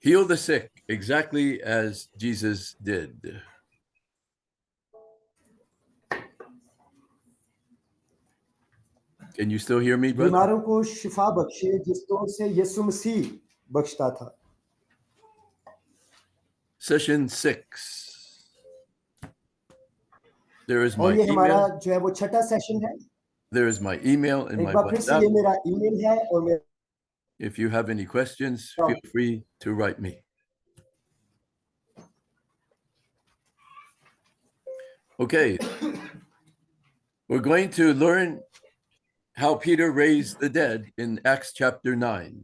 Heal the sick exactly as Jesus did. Can you still hear me, brother? बीमारों को शिफा बख्शे जिस तरह से यीशु मसीह बख्शता था. Session 6. There is और my ये हमारा email. जो है वो छठा सेशन है. There is my email and एक my बार फिर से ये WhatsApp. मेरा ईमेल है और मेरा If you have any questions, feel free to write me. Okay. We're going to learn how Peter raised the dead in Acts chapter 9.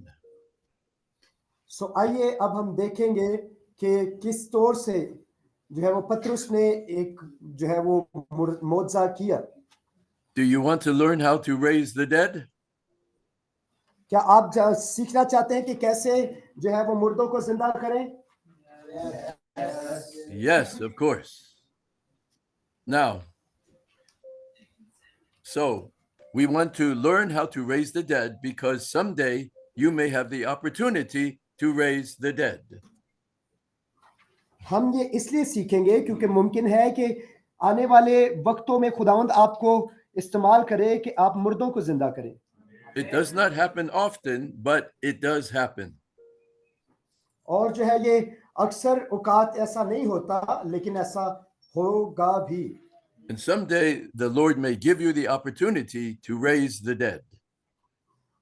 सो आइए अब हम देखेंगे कि किस तौर से जो है वो पतरस ने एक जो है वो मौजज़ा किया. Do you want to learn how to raise the dead? क्या आप सीखना चाहते हैं कि कैसे जो है वो मुर्दों को जिंदा करें? Yes, of course. Now, so we want to learn how to raise the dead because someday you may have the opportunity to raise the dead. हम ये इसलिए सीखेंगे क्योंकि मुमकिन है कि आने वाले वक्तों में खुदावंद आपको इस्तेमाल करे कि आप मुर्दों को जिंदा करें. It does not happen often, but it does happen. और जो है ये अक्सर औकात ऐसा नहीं होता लेकिन ऐसा होगा भी. And someday the Lord may give you the opportunity to raise the dead.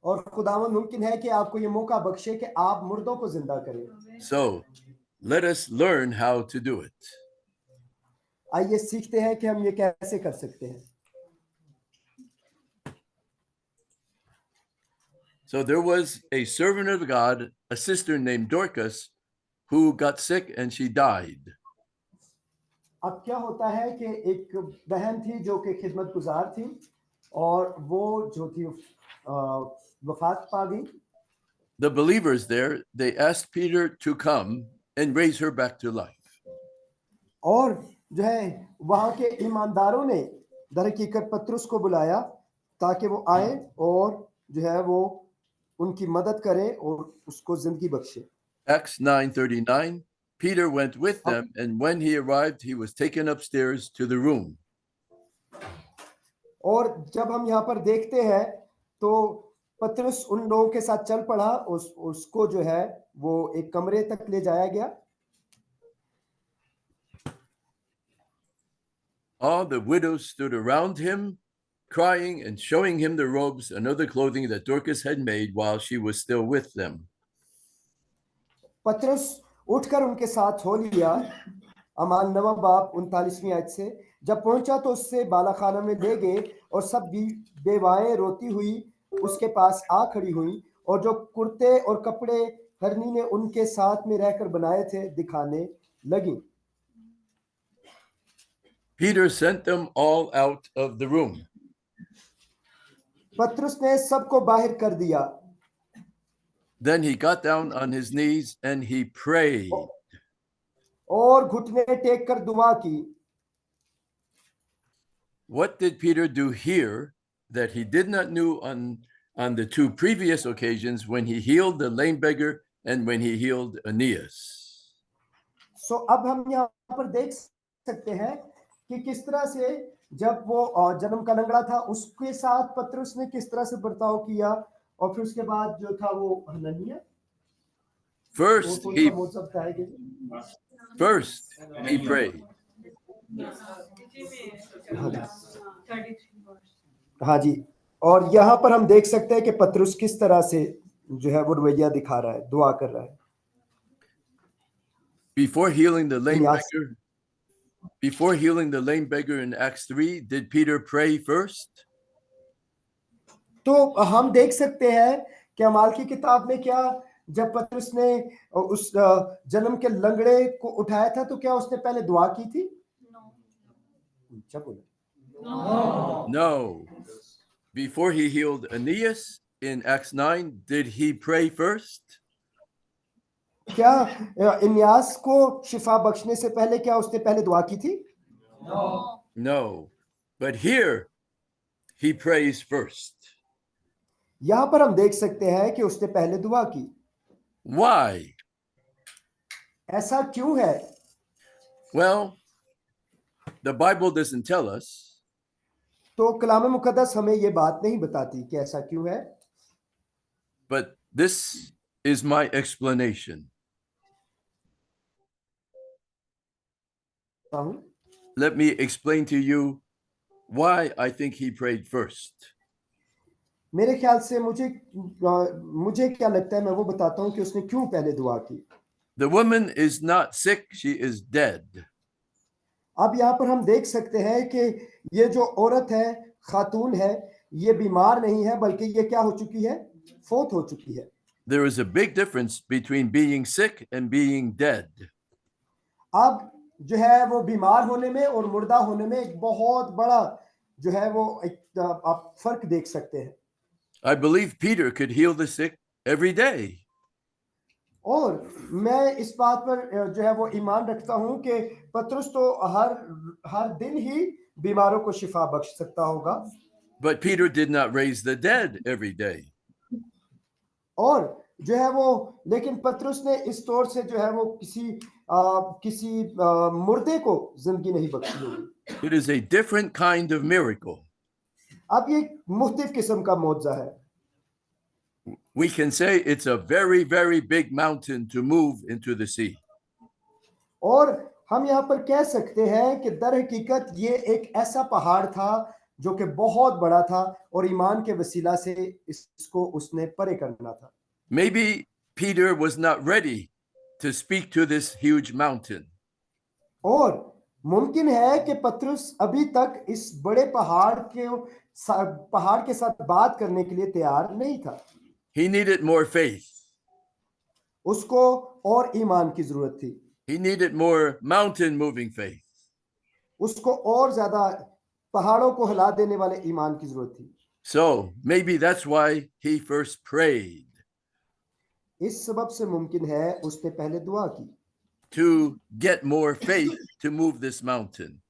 और खुदावंद मुमकिन है कि आपको ये मौका बख्शे कि आप मुर्दों को जिंदा करें. So let us learn how to do it. आइए सीखते हैं कि हम ये कैसे कर सकते हैं. So there was a servant of God, a sister named Dorcas, who got sick and she died. अब क्या होता है कि एक बहन थी जो कि खिदमत गुजार थी और वो जो थी वफात पा गई. The believers there, they asked Peter to come and raise her back to life. और जो है वहां के ईमानदारों ने दरहकीकत पतरस को बुलाया ताकि वो आए और जो है वो उनकी मदद करे और उसको जिंदगी बख्शे. Acts 9:39, Peter went with them, and when he arrived, he was taken upstairs to the room. और जब हम यहाँ पर देखते हैं तो पतरस उन लोगों के साथ चल पड़ा, उसको जो है वो एक कमरे तक ले जाया गया. All the widows stood around him, crying and showing him the robes and other clothing that Dorcas had made while she was still with them. पतरस उठकर उनके साथ हो लिया. अमाल 9 बाब 39वीं आयत से. जब पहुंचा तो उससे बालाखाना में ले गए और सब बेवाएं रोती हुई उसके पास आ खड़ी हुई और जो कुर्ते और कपड़े हरनी ने उनके साथ में रहकर बनाए थे दिखाने लगी. Peter sent them all out of the room. पतरस ने सबको बाहर कर दिया. Then he got down on his knees and he prayed. और घुटने टेक कर दुआ की. What did Peter do here that he did not do on the two previous occasions when he healed the lame beggar and when he healed Aeneas? सो अब हम यहाँ पर देख सकते हैं कि किस तरह से जब वो जन्म का लंगड़ा था उसके साथ पतरस ने किस तरह से बर्ताव किया और फिर उसके बाद जो था वो हननिया. First he prayed. हाँ जी. और यहाँ पर हम देख सकते हैं कि पतरस किस तरह से जो है वो रवैया दिखा रहा है, दुआ कर रहा है. Before healing the lame beggar in Acts 3, did Peter pray first? तो हम देख सकते हैं कि अमाल की किताब में क्या जब पतरस ने उस जन्म के लंगड़े को उठाया था तो क्या उसने पहले दुआ की थी? No. Before he healed Aeneas in Acts 9, did he pray first? क्या इन्यास को शिफा बख्शने से पहले क्या उसने पहले दुआ की थी? No. But here he prays first. यहाँ पर हम देख सकते हैं कि उसने पहले दुआ की. Why? ऐसा क्यों है? Well, the Bible doesn't tell us, तो कलाम मुकद्दस हमें ये बात नहीं बताती कि ऐसा क्यों है, but this is my explanation. हूं। Let me explain to you why I think he prayed first. मेरे ख्याल से मुझे क्या लगता है, मैं वो बताता हूं कि उसने क्यों पहले दुआ की। The woman is not sick, she is dead. अब यहाँ पर हम देख सकते हैं कि ये जो औरत है, खातून है, ये बीमार नहीं है, बल्कि ये क्या हो चुकी है? फौत हो चुकी है। There is a big difference between being sick and being dead. अब जो है वो बीमार होने में और मुर्दा होने में एक बहुत बड़ा जो है वो आप फर्क देख सकते हैं। I believe Peter could heal the sick every day. और मैं इस बात पर जो है वो ईमान रखता हूं कि पतरस तो हर दिन ही बीमारों को शिफा बख्श सकता होगा। But Peter did not raise the dead every day. और जो है वो लेकिन पतरस ने इस तौर से जो है वो किसी मुर्दे को जिंदगी नहीं बख्शी होगी। It is a different kind of miracle. अब ये मुख्तलिफ किस्म का मौजज़ा है। We can say it's a very, very big mountain to move into the sea. और हम यहाँ पर कह सकते हैं कि दर हकीकत ये एक ऐसा पहाड़ था जो कि बहुत बड़ा था और ईमान के वसीला से इसको उसने परे करना था। Maybe Peter was not ready to speak to this huge mountain. और मुमकिन है कि पतरस अभी तक इस बड़े पहाड़ के साथ बात करने के लिए तैयार नहीं था। He needed more faith. उसको और ईमान की जरूरत थी। He needed more mountain moving faith. उसको और ज्यादा पहाड़ों को हिला देने वाले ईमान की जरूरत थी। So maybe that's why he first prayed. इस सबब से मुमकिन है उसने पहले दुआ की To get more faith to move this mountain.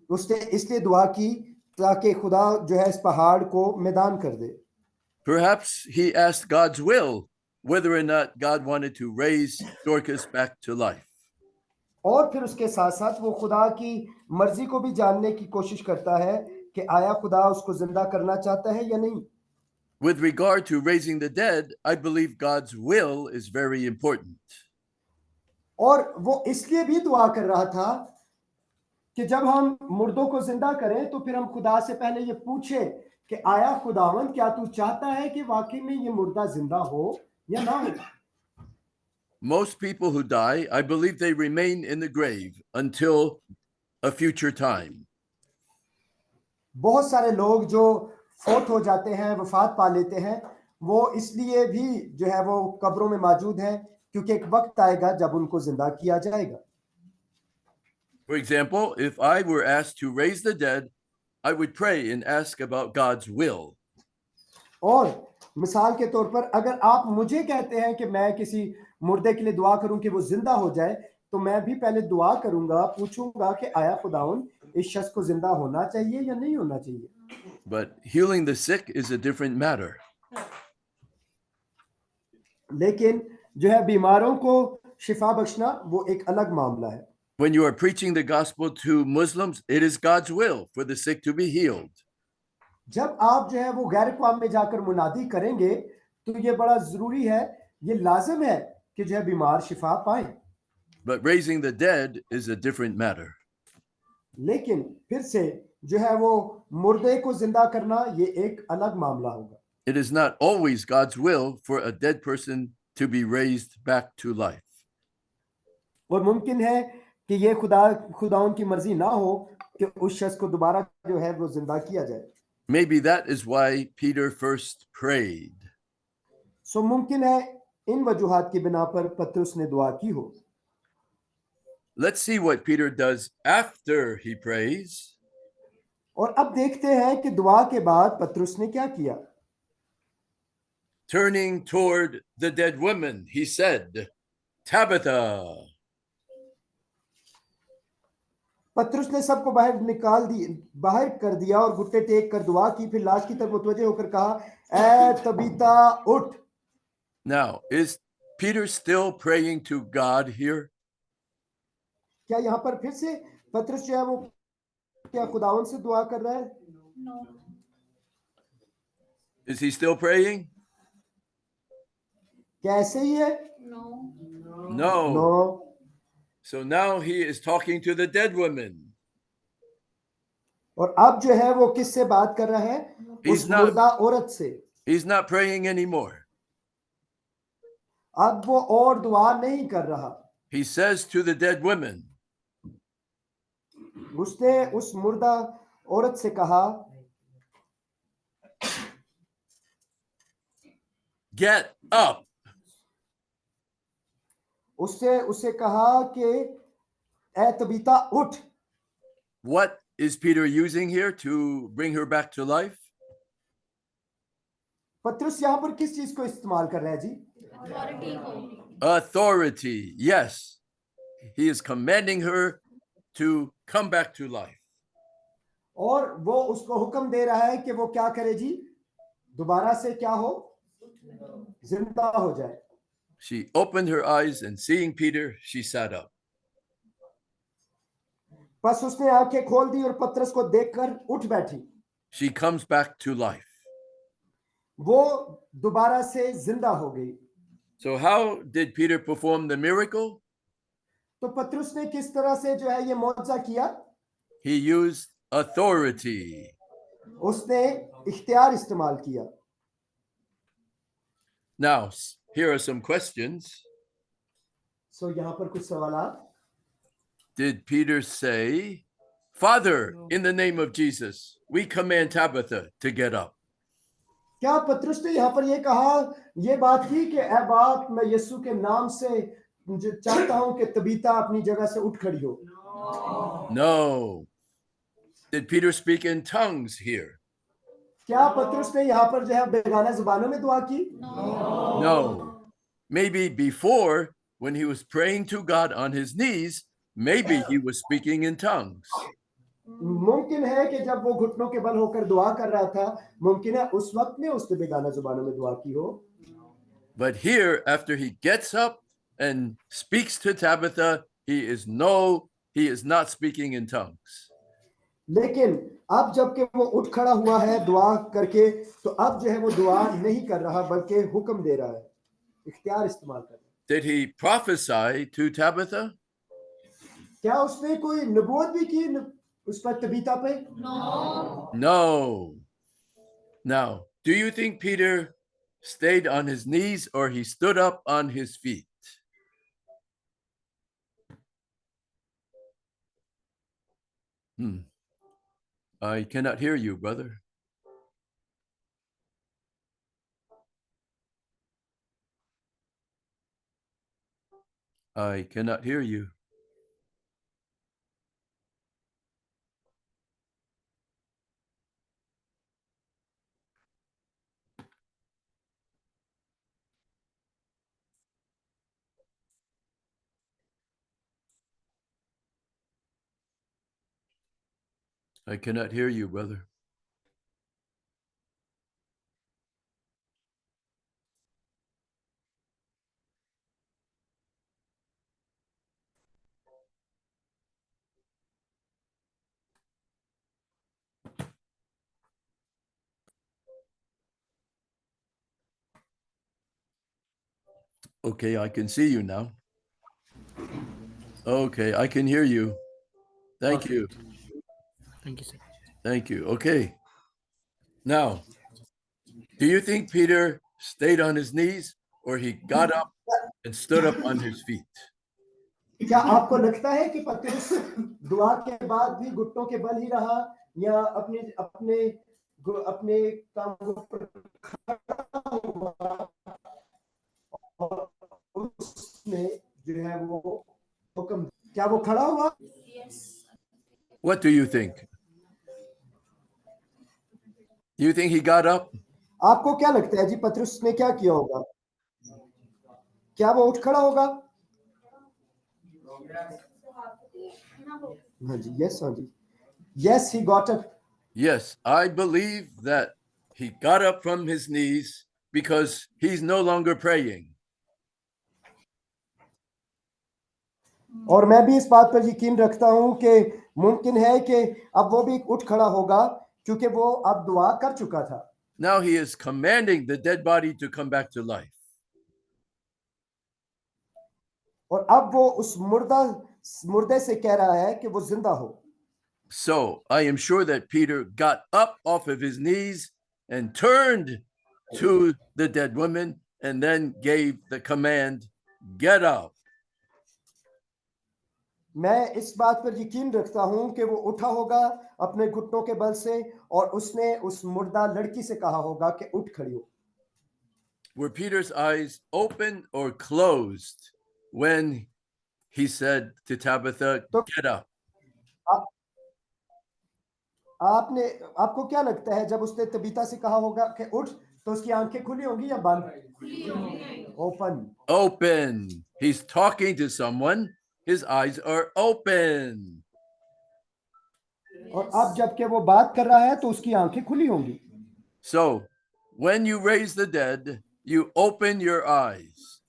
उसने इसलिए दुआ की ताकि खुदा जो है इस पहाड़ को मैदान कर दे। Perhaps he asked God's will whether or not God wanted to raise Dorcas back to life. और फिर उसके साथ साथ वो खुदा की मर्जी को भी जानने की कोशिश करता है कि आया खुदा उसको जिंदा करना चाहता है या नहीं। With regard to raising the dead, I believe God's will is very important. और वो इसलिए भी दुआ कर रहा था कि जब हम मुर्दों को जिंदा करें तो फिर हम खुदा से पहले ये पूछे कि आया खुदावंद क्या तू चाहता है कि वाकई में ये मुर्दा जिंदा हो या ना हो। Most people who die, I believe they remain in the grave until a future time. बहुत सारे लोग जो फौत हो जाते हैं, वफात पा लेते हैं, वो इसलिए भी जो है वो कब्रों में मौजूद हैं क्योंकि एक वक्त आएगा जब उनको जिंदा किया जाएगा। For example, if I were asked to raise the dead, I would pray and ask about God's will. और मिसाल के तौर पर अगर आप मुझे कहते हैं कि मैं किसी मुर्दे के लिए दुआ करूं कि वो जिंदा हो जाए, तो मैं भी पहले दुआ करूंगा, पूछूंगा कि आया खुदावन इस शख्स को जिंदा होना चाहिए या नहीं होना चाहिए। But healing the sick is a different matter. लेकिन जो है बीमारों को शिफा बख्शना वो एक अलग मामला है। When you are preaching the gospel to Muslims, it is God's will for the sick to be healed. जब आप जो है वो गैर कौम में जाकर मुनादी करेंगे तो ये बड़ा जरूरी है, ये लाजिम है कि जो है बीमार शिफा पाए। But raising the dead is a different matter. लेकिन फिर से जो है वो मुर्दे को जिंदा करना ये एक अलग मामला होगा। It is not always God's will for a dead person to be raised back to life. और मुमकिन है कि ये खुदाउन की मर्जी ना हो कि उस शख्स को दोबारा जो है वो जिंदा किया जाए। Maybe that is why Peter first prayed. सो मुमकिन है इन वजूहात की बिना पर पतरस ने दुआ की हो। Let's see what Peter does after he prays. और अब देखते हैं कि दुआ के बाद पतरस ने क्या किया। Turning toward the dead woman, he said, Tabitha. पतरस ने सबको बाहर कर दिया और घुटने टेक कर दुआ की, फिर लाश की तरफ मुतवज्जे होकर कहा, ए तबीता उठ। Now, is Peter still praying to God here? क्या यहाँ पर फिर से पतरस जो है वो क्या खुदावन से दुआ कर रहा है? No. Is he still praying? क्या ऐसे ही है? No. No. No. So now he is talking to the dead woman. और अब जो है वो किससे बात कर रहा है? He's उस not- मुर्दा औरत से। He's not praying anymore. अब वो और दुआ नहीं कर रहा। He says to the dead woman, उसने उस मुर्दा औरत से कहा, get up. उससे उसे कहा कि ए तबीता उठ। What is Peter using here to bring her back to life? पतरस यहाँ पर किस चीज को इस्तेमाल कर रहा है जी? Authority को. Authority. Yes. He is commanding her to come back to life. और वो उसको हुक्म दे रहा है कि वो क्या करे जी? दोबारा से क्या हो? जिंदा हो जाए। She opened her eyes and seeing Peter, she sat up. बस उसने आंखें खोल दी और पतरस को देखकर उठ बैठी। She comes back to life. वो दोबारा से जिंदा हो गई। So how did Peter perform the miracle? तो पतरस ने किस तरह से जो है ये मौजज़ा किया? He used authority. उसने इख्तियार इस्तेमाल किया। Now, here are some questions. सो यहाँ पर कुछ सवालात। Did Peter say, Father, in the name of Jesus, we command Tabitha to get up? क्या पतरस ने यहाँ पर ये कहा, ये बात की कि ऐ बाप, मैं यीशु के नाम से जो चाहता हूं कि तबीता अपनी जगह से उठ खड़ी हो? No. Did Peter speak in tongues here? क्या पतरस ने यहाँ पर जो है बेगाना जुबानों में दुआ की? No. Maybe before, when he was praying to God on his knees, maybe he was speaking in tongues. मुमकिन है कि जब वो घुटनों के बल होकर दुआ कर रहा था, मुमकिन है उस वक्त में उसने बेगाना जुबानों में दुआ की हो। But here, after he gets up and speaks to Tabitha, he is not speaking in tongues. लेकिन अब जबकि वो उठ खड़ा हुआ है दुआ करके, तो अब जो है वो दुआ नहीं कर रहा बल्कि हुक्म दे रहा है, इख्तियार इस्तेमाल कर रहा है। Did he prophesy to Tabitha? क्या उसने कोई नबूवत भी की उस पर तबीता पे? No. No. Now, do you think Peter stayed on his knees or he stood up on his feet? I cannot hear you, brother. I cannot hear you. I cannot hear you, brother. Okay, I can see you now. Okay, I can hear you. Thank you. Thank you, sir. Thank you. Okay. Now, do you think Peter stayed on his knees or he got up and stood up on his feet? क्या आपको लगता है कि पतरस दुआ के बाद भी घुटनों के बल ही रहा या अपने अपने अपने काम पर खड़ा हुआ और उसने जो है वो हुक्म, क्या वो खड़ा हुआ? Yes. What do you think? Do you think he got up? आपको क्या लगता है जी पतरस ने क्या किया होगा? क्या वो उठ खड़ा होगा? हाँ जी, yes, हाँ जी. Yes, he got up. Yes, I believe that he got up from his knees because he's no longer praying. और मैं भी इस बात पर यकीन रखता हूं कि मुमकिन है कि अब वो भी उठ खड़ा होगा क्योंकि वो अब दुआ कर चुका था। Now he is commanding the dead body to come back to life. और अब वो उस मुर्दे से कह रहा है कि वो जिंदा हो। So I am sure that Peter got up off of his knees and turned to the dead woman and then gave the command, get up. मैं इस बात पर यकीन रखता हूं कि वो उठा होगा अपने घुटनों के बल से और उसने उस मुर्दा लड़की से कहा होगा कि उठ खड़ी हो। Were Peter's eyes open or closed when he said to Tabitha, get up? आपको क्या लगता है जब उसने तबीता से कहा होगा कि उठ तो उसकी आंखें खुली होंगी या बंद? Open. Open. He's talking to someone. His eyes are open. और अब जबकि वो बात कर रहा है तो उसकी आंखें खुली होंगी। So when you raise the dead, you open your eyes.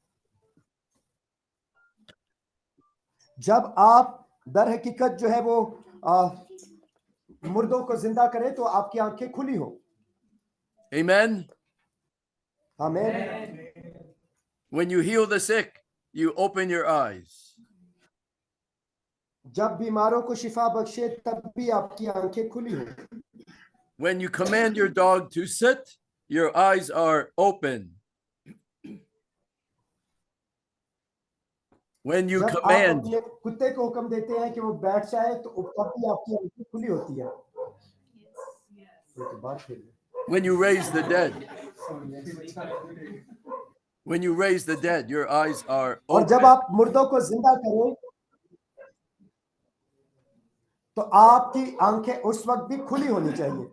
जब आप दर हकीकत जो है वो मुर्दों को जिंदा करें तो आपकी आंखें खुली हो। Amen. आमीन। When you heal the sick, you open your eyes. जब बीमारों को शिफा बख्शे तब भी आपकी आंखें खुली हो। When you command your dog to sit, your eyes are open. When you जब आप command, अपने कुत्ते को हुक्म देते हैं कि वो बैठ जाए तो तब भी आपकी आंखें खुली होती है। when you raise the dead, when you raise the dead, your eyes are और जब open. आप मुर्दों को जिंदा करें तो आपकी आंखें उस वक्त भी खुली होनी चाहिए।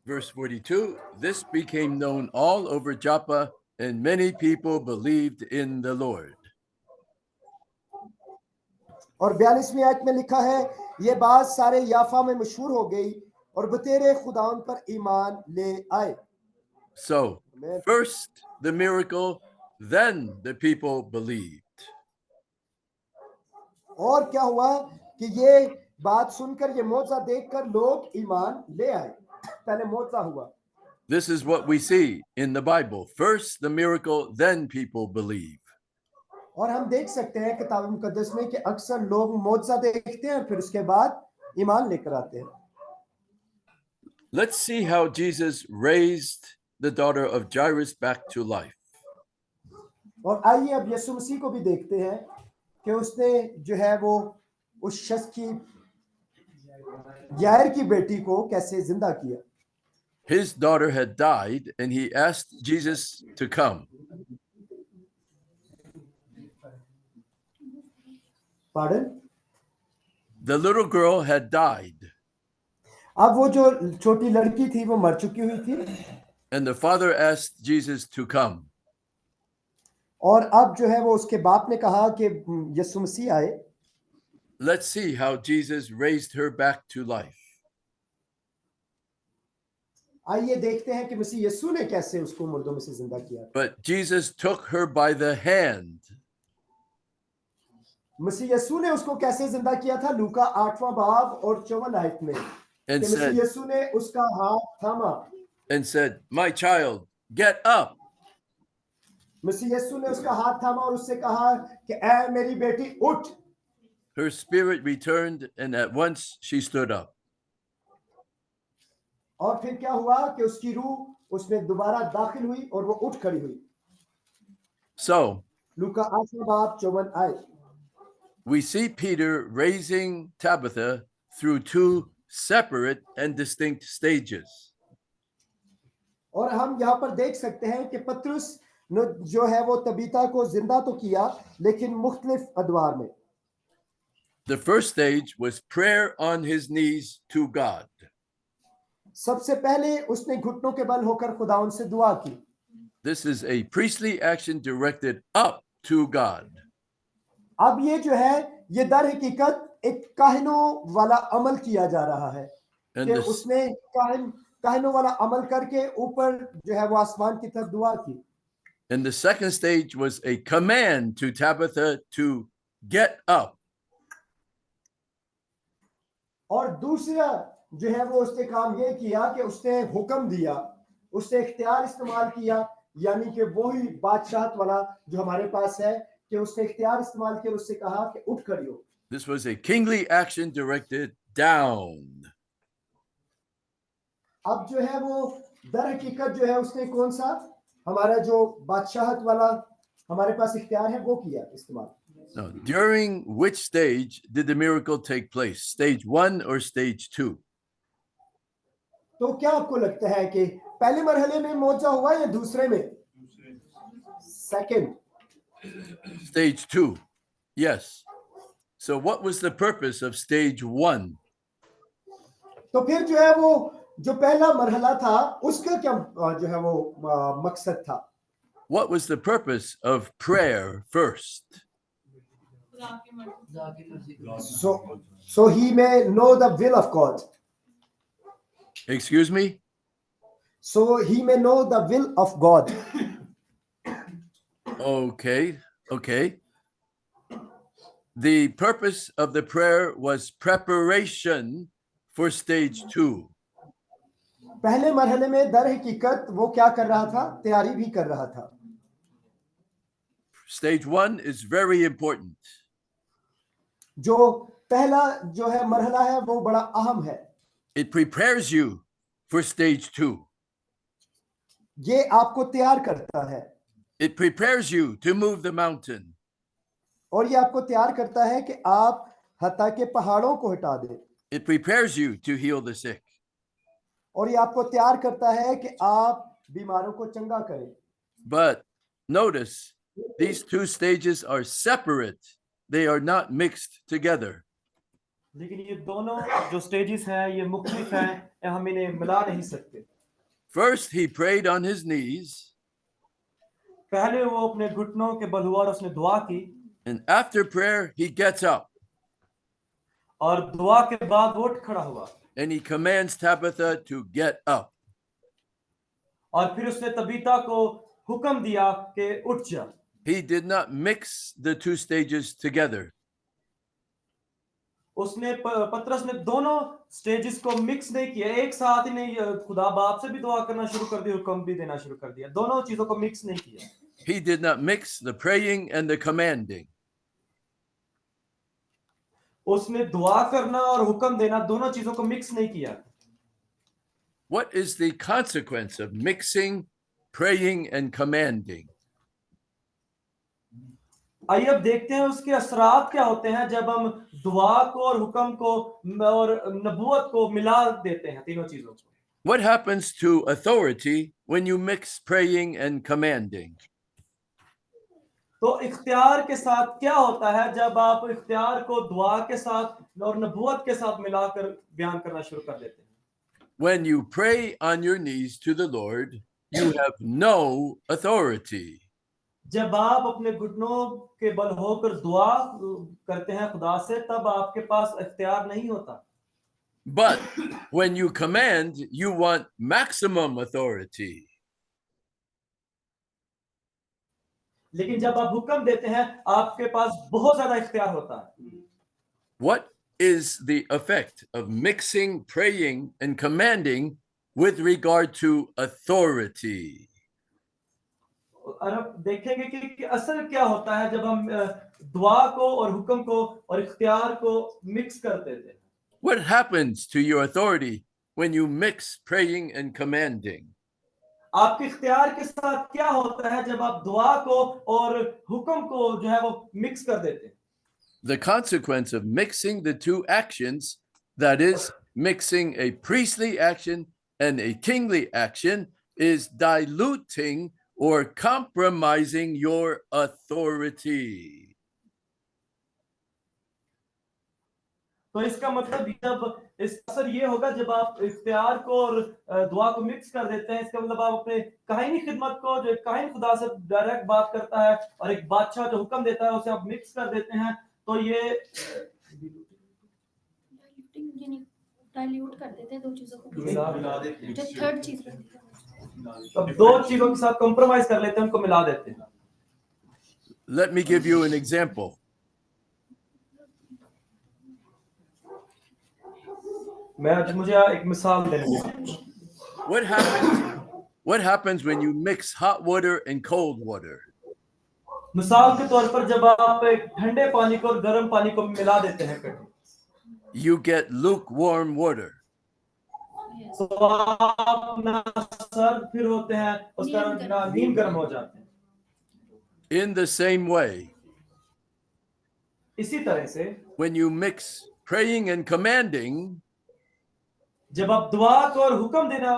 Verse 42, this became known all over Joppa, and many people believed in the Lord. और 42वीं आयत में लिखा है ये बात सारे याफा में मशहूर हो गई और बतेरे खुदावन पर ईमान ले आए। So, first the miracle, then the people believed. और क्या हुआ कि ये बात सुनकर ये मौजज़ा देखकर लोग ईमान ले आए। पहले मौजज़ा हुआ। This is what we see in the Bible. First the miracle, then people believe. और हम देख सकते हैं किताब मुकद्दस में कि अक्सर लोग मौजज़ा देखते हैं फिर उसके बाद ईमान लेकर आते हैं। Let's see how Jesus raised the daughter of Jairus back to life. और आइए अब यीशु मसीह को भी देखते हैं कि उसने जो है वो उस शख्स की यायर की बेटी को कैसे जिंदा किया। His daughter had died and he asked Jesus to come. Pardon? The little girl had died. अब वो जो छोटी लड़की थी वो मर चुकी हुई थी। And the father asked Jesus to come. और अब जो है वो उसके बाप ने कहा कि यीशु मसीह आए। Let's see how Jesus raised her back to life. आइए देखते हैं कि मसीह यीशु ने कैसे उसको मुर्दों में से जिंदा किया। But Jesus took her by the hand. मसीह यीशु ने उसको कैसे जिंदा किया था लूका 8वां बाब और 54 आयत में And कि मसीह said, यीशु ने उसका हाथ थामा। and said, my child, get up. मसीह यीशु ने उसका हाथ थामा और उससे कहा कि ऐ मेरी बेटी उठ। Her spirit returned and at once she stood up. और फिर क्या हुआ कि उसकी रूह उसमें दोबारा दाखिल हुई और वो उठ खड़ी हुई। So लूका 8वां बाब 54 आयत। we see Peter raising Tabitha through two separate and distinct stages. और हम यहाँ पर देख सकते हैं कि पतरस ने जो है वो तबीता को जिंदा तो किया लेकिन मुख्तलिफ अदवार में। The first stage was prayer on his knees to God. सबसे पहले उसने घुटनों के बल होकर खुदावन से दुआ की। This is a priestly action directed up to God. अब ये जो है ये दर हकीकत एक काहिनों वाला अमल किया जा रहा है And कि this, उसने काहिनों वाला अमल करके ऊपर जो है वो आसमान की तरफ दुआ की। And the second stage was a command to Tabitha to get up. और दूसरा जो है वो उसने काम ये किया कि उसने हुक्म दिया, उसने इख्तियार इस्तेमाल किया, यानी कि वही बादशाहत वाला जो हमारे पास है कि उसने इख्तियार इस्तेमाल किया, उससे कहा कि उठ खड़ी हो. This was a kingly action directed down. अब जो है वो दर हकीकत जो है उसने कौन सा हमारा जो बादशाहत वाला हमारे पास इख्तियार है वो किया इस्तेमाल. Now, during which stage did the miracle take place? Stage 1 or stage 2? तो क्या आपको लगता है कि पहले मरहले में मौजा हुआ या दूसरे में? Second. Stage 2. Yes. So what was the purpose of stage 1? तो फिर जो है वो जो पहला मरहला था उसका क्या जो है वो मकसद था? What was the purpose of prayer first? So he may know the will of God. Excuse me? So he may know the will of God. Okay. The purpose of the prayer was preparation for stage 2. पहले मरहले में दर हकीकत वो क्या कर रहा था? तैयारी भी कर रहा था. Stage 1 is very important. जो पहला जो है मरहला है वो बड़ा अहम है. It prepares you for stage 2. ये आपको तैयार करता है. It prepares you to move the mountain. और ये आपको तैयार करता है कि आप हत्ता के पहाड़ों को हटा दें. It prepares you to heal the sick. और ये आपको तैयार करता है कि आप बीमारों को चंगा करें. But notice, these two stages are separate. They are not mixed together. लेकिन ये दोनों जो स्टेजेस हैं ये मुख्तलिफ हैं, हम इन्हें मिला नहीं सकते. First, he prayed on his knees. पहले वो अपने घुटनों के बल हुआ और उसने दुआ की. And after prayer, he gets up. और दुआ के बाद वो उठ खड़ा हुआ. And he commands Tabitha to get up. और फिर उसने तबीता को हुक्म दिया कि उठ जा. He did not mix the two stages together. उसने पतरस ने दोनों स्टेजेस को मिक्स नहीं किया, एक साथ ही नहीं. खुदा बाप से भी दुआ करना शुरू कर दिया, हुक्म भी देना शुरू कर दिया. दोनों चीजों को मिक्स नहीं किया. He did not mix the praying and the commanding. उसने दुआ करना और हुक्म देना दोनों चीजों को मिक्स नहीं किया. What is the consequence of mixing praying and commanding? आइए अब देखते हैं उसके असरात क्या होते हैं जब हम दुआ को और हुक्म को और नबूवत को मिला देते हैं, तीनों चीजों को. What happens to authority when you mix praying and commanding? तो इख्तियार के साथ क्या होता है जब आप इख्तियार को दुआ के साथ और नबूवत के साथ मिलाकर बयान करना शुरू कर देते हैं? When you pray on your knees to the Lord, you have no authority. जब आप अपने घुटनों के बल होकर दुआ करते हैं खुदा से, तब आपके पास इख्तियार नहीं होता. But when you command, you want maximum authority. लेकिन जब आप हुक्म देते हैं आपके पास बहुत ज्यादा इख्तियार होता है. What is the effect of mixing praying and commanding with regard to authority? और अब देखेंगे कि असर क्या होता है जब हम दुआ को और हुक्म को और इख्तियार को मिक्स कर देते हैं. What happens to your authority when you mix praying and commanding? आपके इख्तियार के साथ क्या होता है जब आप दुआ को और हुक्म को जो है वो मिक्स कर देते हैं? The consequence of mixing the two actions, that is, mixing a priestly action and a kingly action, is diluting or compromising your authority. तो इसका मतलब जब इस असर ये होगा जब आप इख्तियार को और दुआ को मिक्स कर देते हैं, इसका मतलब आप अपने काहिनी खिदमत को, जो काहिन खुदा से डायरेक्ट बात करता है, और एक बादशाह जो हुक्म देता है उसे आप मिक्स कर देते हैं, तो ये डाइल्यूट कर देते हैं दो चीजों को, मिला देते हैं. थर्ड चीज अब दो चीजों के साथ कॉम्प्रोमाइज कर लेते हैं, उनको मिला देते हैं. Let me give you an example. मुझे एक मिसाल देने दीजिए. What happens when you mix hot water and cold water? मिसाल के तौर पर जब आप एक ठंडे पानी को और गर्म पानी को मिला देते हैं कभी, You get lukewarm water. Yes. तो आप ना सर फिर होते हैं, उसका ना नीम गर्म हो जाते हैं. In the same way, इसी तरह से when you mix praying and commanding, जब आप दुआ को और हुक्म देना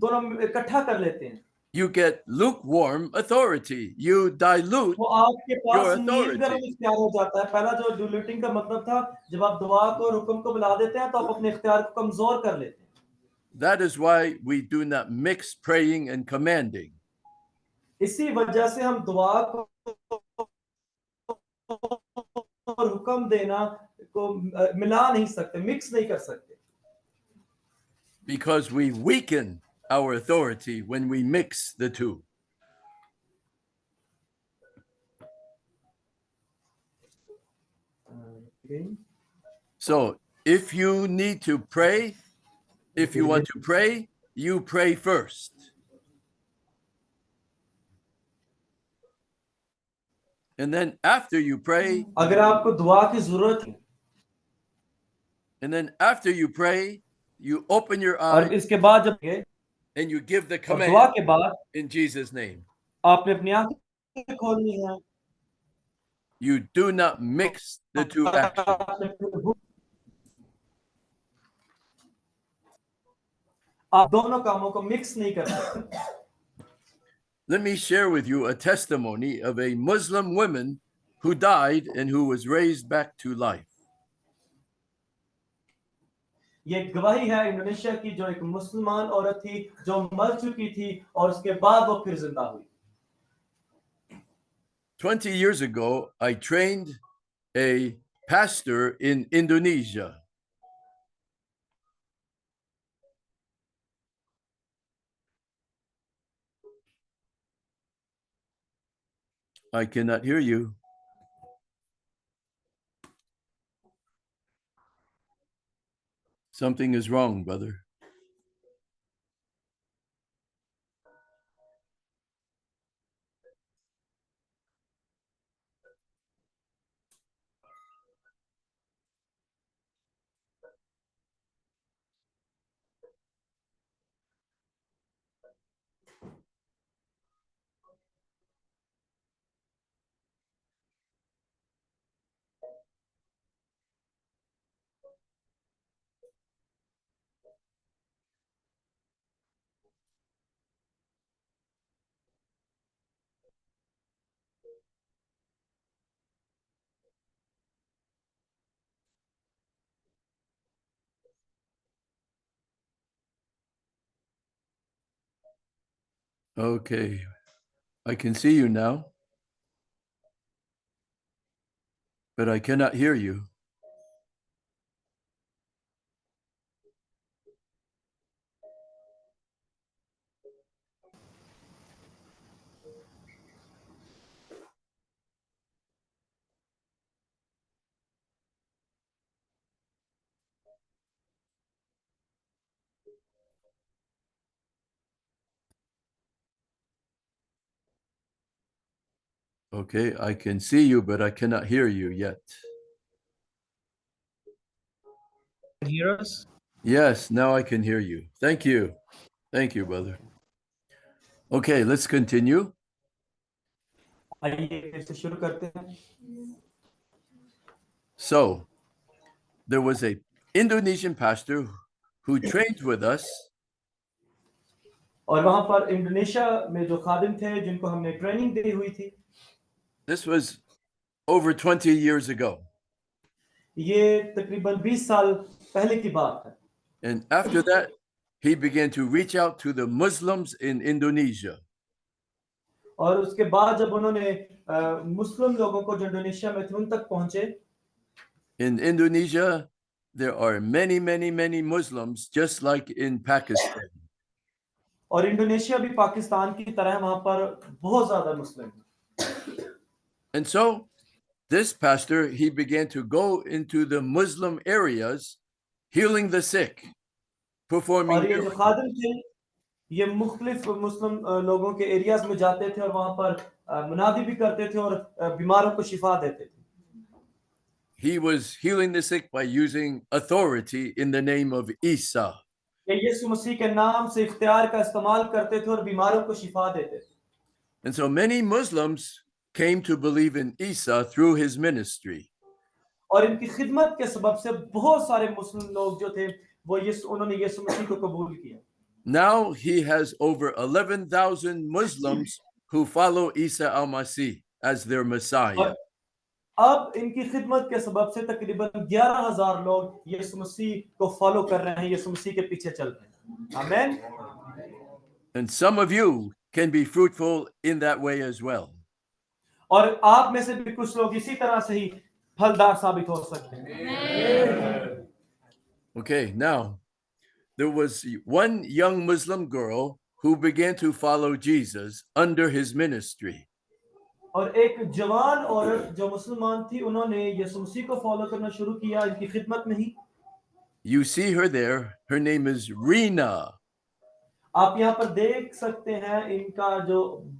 दोनों इकट्ठा कर लेते हैं, you get lukewarm authority. You dilute वो आपके your पास नीम गर्म authority. इख्तियार हो जाता है. पहला जो डिल्यूटिंग का मतलब था, जब आप दुआ को और हुक्म को मिला देते हैं तो आप अपने इख्तियार को कमजोर कर लेते हैं. That is why we do not mix praying and commanding. इसी वजह से हम दुआ को और हुक्म देना को मिला नहीं सकते, मिक्स नहीं कर सकते, Because we weaken our authority when we mix the two. So if you need to pray, if you want to pray, you pray first. And then after you pray, अगर आपको दुआ की जरूरत है and then after you pray, you open your और eyes इसके बाद जब and you give the और दुआ command के बाद in Jesus' name. आपने अपनी आंखें खोलनी है, You do not mix the two actions. आप दोनों कामों को मिक्स नहीं कर सकते. Let me share with you a testimony of a Muslim woman who died and who was raised back to life. ये एक गवाही है इंडोनेशिया की, जो एक मुसलमान औरत थी जो मर चुकी थी और उसके बाद वो फिर जिंदा हुई. 20 years ago, I trained a pastor in Indonesia. I cannot hear you. Something is wrong, brother. Okay, I can see you now, but I cannot hear you. Okay, I can see you, but I cannot hear you yet. Hear us? Yes, now I can hear you. Thank you. Thank you, brother. Okay, let's continue. आइए फिर से शुरू करते हैं. So, there was a Indonesian pastor who trained with us, और वहां पर Indonesia में जो खादिम थे जिनको हमने ट्रेनिंग दी हुई थी, this was over 20 years ago. ये तकरीबन 20 साल पहले की बात है. And after that, he began to reach out to the Muslims in Indonesia. और उसके बाद जब उन्होंने मुस्लिम लोगों को जो इंडोनेशिया में थे उन तक पहुंचे, In Indonesia, there are many, many, many Muslims, just like in Pakistan. और इंडोनेशिया भी पाकिस्तान की तरह वहां पर बहुत ज्यादा मुस्लिम हैं। And so this pastor, he began to go into the Muslim areas, healing the sick, performing और ये जो miracles. खादिम थे ये मुख्तलिफ मुस्लिम लोगों के एरियाज में जाते थे और वहां पर मुनादी भी करते थे और बीमारों को शिफा देते थे। He was healing the sick by using authority in the name of Isa. ये यीशु मसीह के नाम से इख्तियार का इस्तेमाल करते थे और बीमारों को शिफा देते थे। And so many Muslims came to believe in Isa through his ministry. और इनकी खिदमत के सबब से बहुत सारे मुस्लिम लोग जो थे वो उन्होंने यीशु मसीह को कबूल किया। Now he has over 11,000 Muslims who follow Isa al-Masih as their Messiah. और अब इनकी खिदमत के सबब से तकरीबन 11,000 लोग यीशु मसीह को फॉलो कर रहे हैं, यीशु मसीह के पीछे चल रहे हैं। आमीन। And some of you can be fruitful in that way as well. और आप में से भी कुछ लोग इसी तरह से ही फलदार साबित हो सकते हैं। Okay, now there was one young Muslim girl who began to follow Jesus under his ministry. और एक जवान औरत जो मुसलमान थी उन्होंने यीशु मसीह को फॉलो करना शुरू किया इनकी खिदमत में ही। You see her there. Her name is Rina. आप यहाँ पर देख सकते हैं इनका जो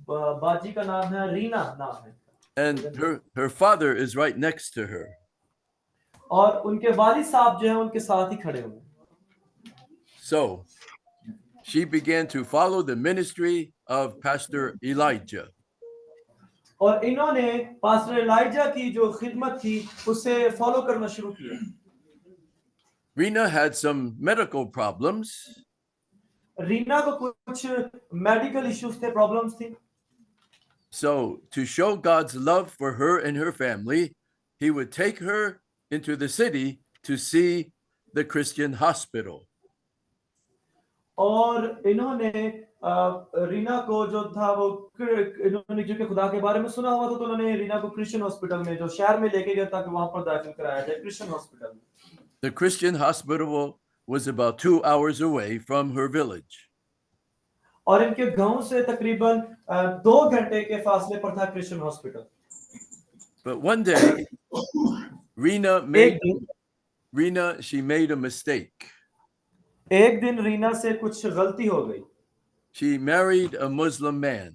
बाजी का नाम है रीना नाम है। And her father is right next to her. और उनके वालिद साहब जो हैं उनके साथ ही खड़े हुए। So she began to follow the ministry of Pastor Elijah. और इन्होंने पास्टर एलाइजा की जो खिदमत थी उसे फॉलो करना शुरू किया। Rina had some medical problems. Reena को कुछ मेडिकल इश्यूज थे, प्रॉब्लम्स थी। So to show God's love for her and her family, he would take her into the city to see the Christian hospital. और इन्होंने रीना को जो था वो इन्होंने जो कि खुदा के बारे में सुना हुआ था तो उन्होंने रीना को क्रिश्चियन हॉस्पिटल में जो शहर में लेके गया ताकि वहां पर दाखिल कराया जाए क्रिश्चियन हॉस्पिटल में। The Christian hospital was about 2 hours away from her village. और इनके गांव से तकरीबन 2 घंटे के फासले पर था Christian hospital. But one day, she made a mistake. एक दिन रीना से कुछ गलती हो गई। She married a Muslim man.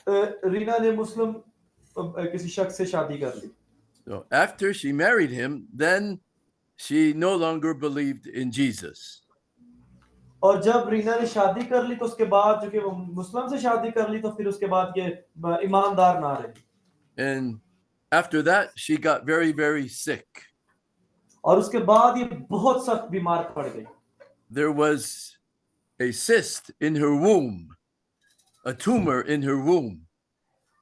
Reena ने मुस्लिम किसी शख्स से शादी कर ली। So after she married him, then she no longer believed in Jesus. और जब रीना ने शादी कर ली तो उसके बाद जो कि वो मुस्लिम से शादी कर ली तो फिर उसके बाद ये ईमानदार ना रही। And after that, she got very, very sick. और उसके बाद ये बहुत सख्त बीमार पड़ गई। There was a cyst in her womb, a tumor in her womb.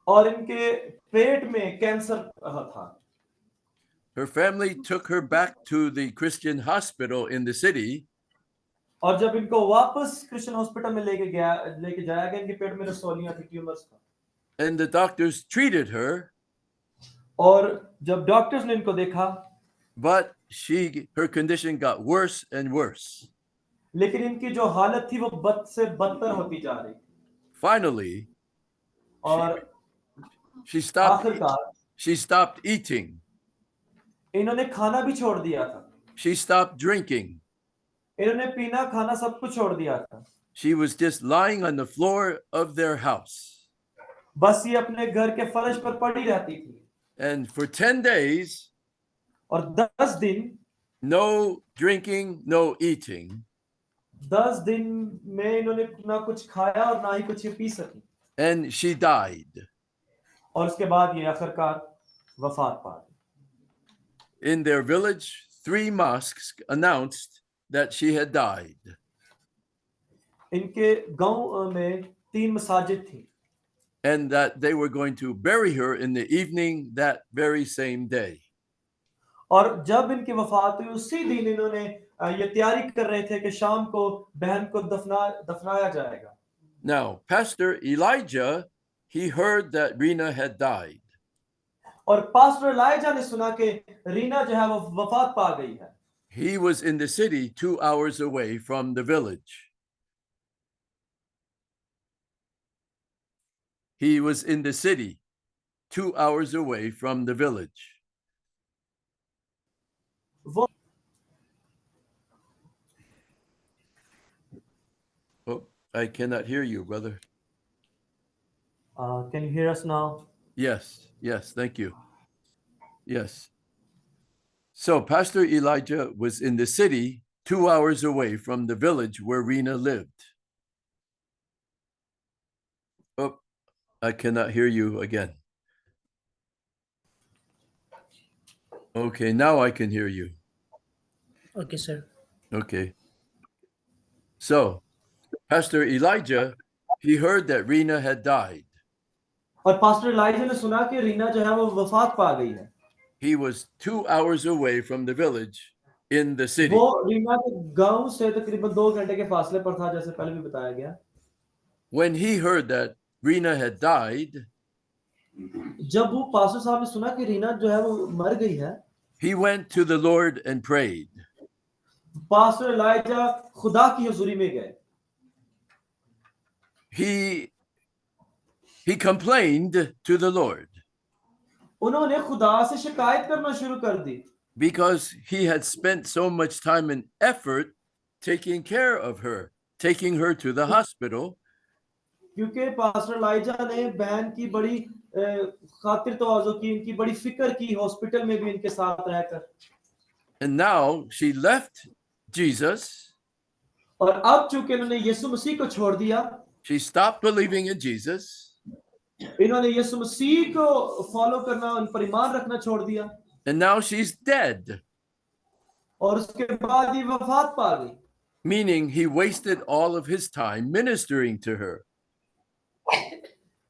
और इनके पेट में कैंसर था। Her family took her back to the Christian hospital in the city. और जब इनको वापस क्रिश्चियन हॉस्पिटल में लेके जाया गया, इनके पेट में रसौलियां थी, ट्यूमर्स था। And the doctors treated her. और जब डॉक्टर्स ने इनको देखा, but her condition got worse and worse. लेकिन इनकी जो हालत थी वो बद से बदतर होती जा रही। Finally, और she stopped eating. इन्होंने खाना भी छोड़ दिया था। She stopped drinking. इन्होंने पीना खाना सब कुछ छोड़ दिया था। She was just lying on the floor of their house. बस ये अपने घर के फर्श पर पड़ी रहती थी। And for 10 days, और 10 दिन, no drinking, no eating. 10 दिन में इन्होंने ना कुछ खाया और ना ही कुछ पी सकी। And she died. और उसके बाद ये आखिरकार वफात पा गई। In their village, 3 mosques announced that she had died. इनके गांव में 3 मसाजिद थी। And that they were going to bury her in the evening that very same day. और जब इनकी वफात हुई उसी दिन इन्होंने ये तैयारी कर रहे थे कि शाम को बहन को दफनाया जाएगा। Now, Pastor Elijah, he heard that Rina had died. और पास्टर एलाइजा ने सुना कि रीना जो है वो वफात पा गई है। He was in the city 2 hours away from the village. he was in the city, 2 hours away from the village. वो Oh, I cannot hear you, brother. can you hear us now? Yes, thank you. Yes. So Pastor Elijah was in the city, 2 hours away from the village where Rena lived. Oh, I cannot hear you again. Okay, now I can hear you. Okay, sir. Okay. So Pastor Elijah, he heard that Rena had died. और pastor Elijah ने सुना कि रीना जो है वो वफात पा गई है। He was 2 hours away from the village in the city. वो रीना के गांव से तकरीबन 2 घंटे के फासले पर था, जैसे पहले भी बताया गया। When he heard that Rena had died, जब वो पास्टर साहब ने सुना कि रीना जो है वो मर गई है, he went to the Lord and prayed. Pastor Elijah खुदा की हुजूरी में गए। He complained to the Lord उन्होंने खुदा से शिकायत करना शुरू कर दी, because he had spent so much time and effort taking care of her, taking her to the hospital. क्योंकि पास्टर इलाइजा ने बहन की बड़ी खातिर तवाज़ो की, इनकी बड़ी फिक्र की, हॉस्पिटल में भी इनके साथ रहकर। And now she left Jesus. और अब चूंकि इन्होंने यीशु मसीह को छोड़ दिया, She stopped believing in Jesus. इन्होंने यीशु मसीह को फॉलो करना, उन पर ईमान रखना छोड़ दिया, And now she's dead, और उसके बाद ये वफात पा गई। meaning he wasted all of his time ministering to her.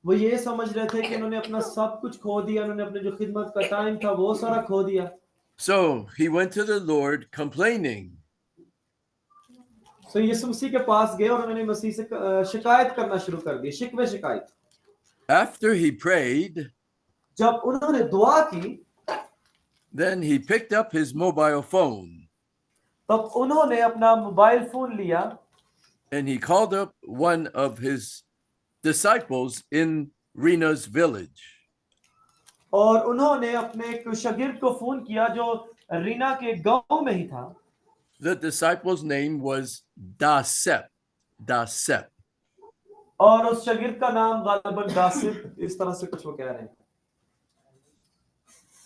वो ये समझ रहे थे कि इन्होंने अपना सब कुछ खो दिया, इन्होंने अपने जो खिदमत का टाइम था वो सारा खो दिया। So he went to the Lord complaining. तो यीशु मसीह के पास गए और उन्होंने मसीह से शिकायत करना शुरू कर दी, शिकवे शिकायत। After he prayed, जब उन्होंने दुआ की, then he picked up his mobile phone तब उन्होंने अपना मोबाइल फोन लिया and he called up one of his disciples in Rena's village. और उन्होंने अपने एक शागिर्द को फोन किया जो रीना के गांव में ही था। The disciple's name was Dasep. Dasep. और उस शागिर्द का नाम गालिबन दासिब, इस तरह से कुछ वो कह रहे हैं।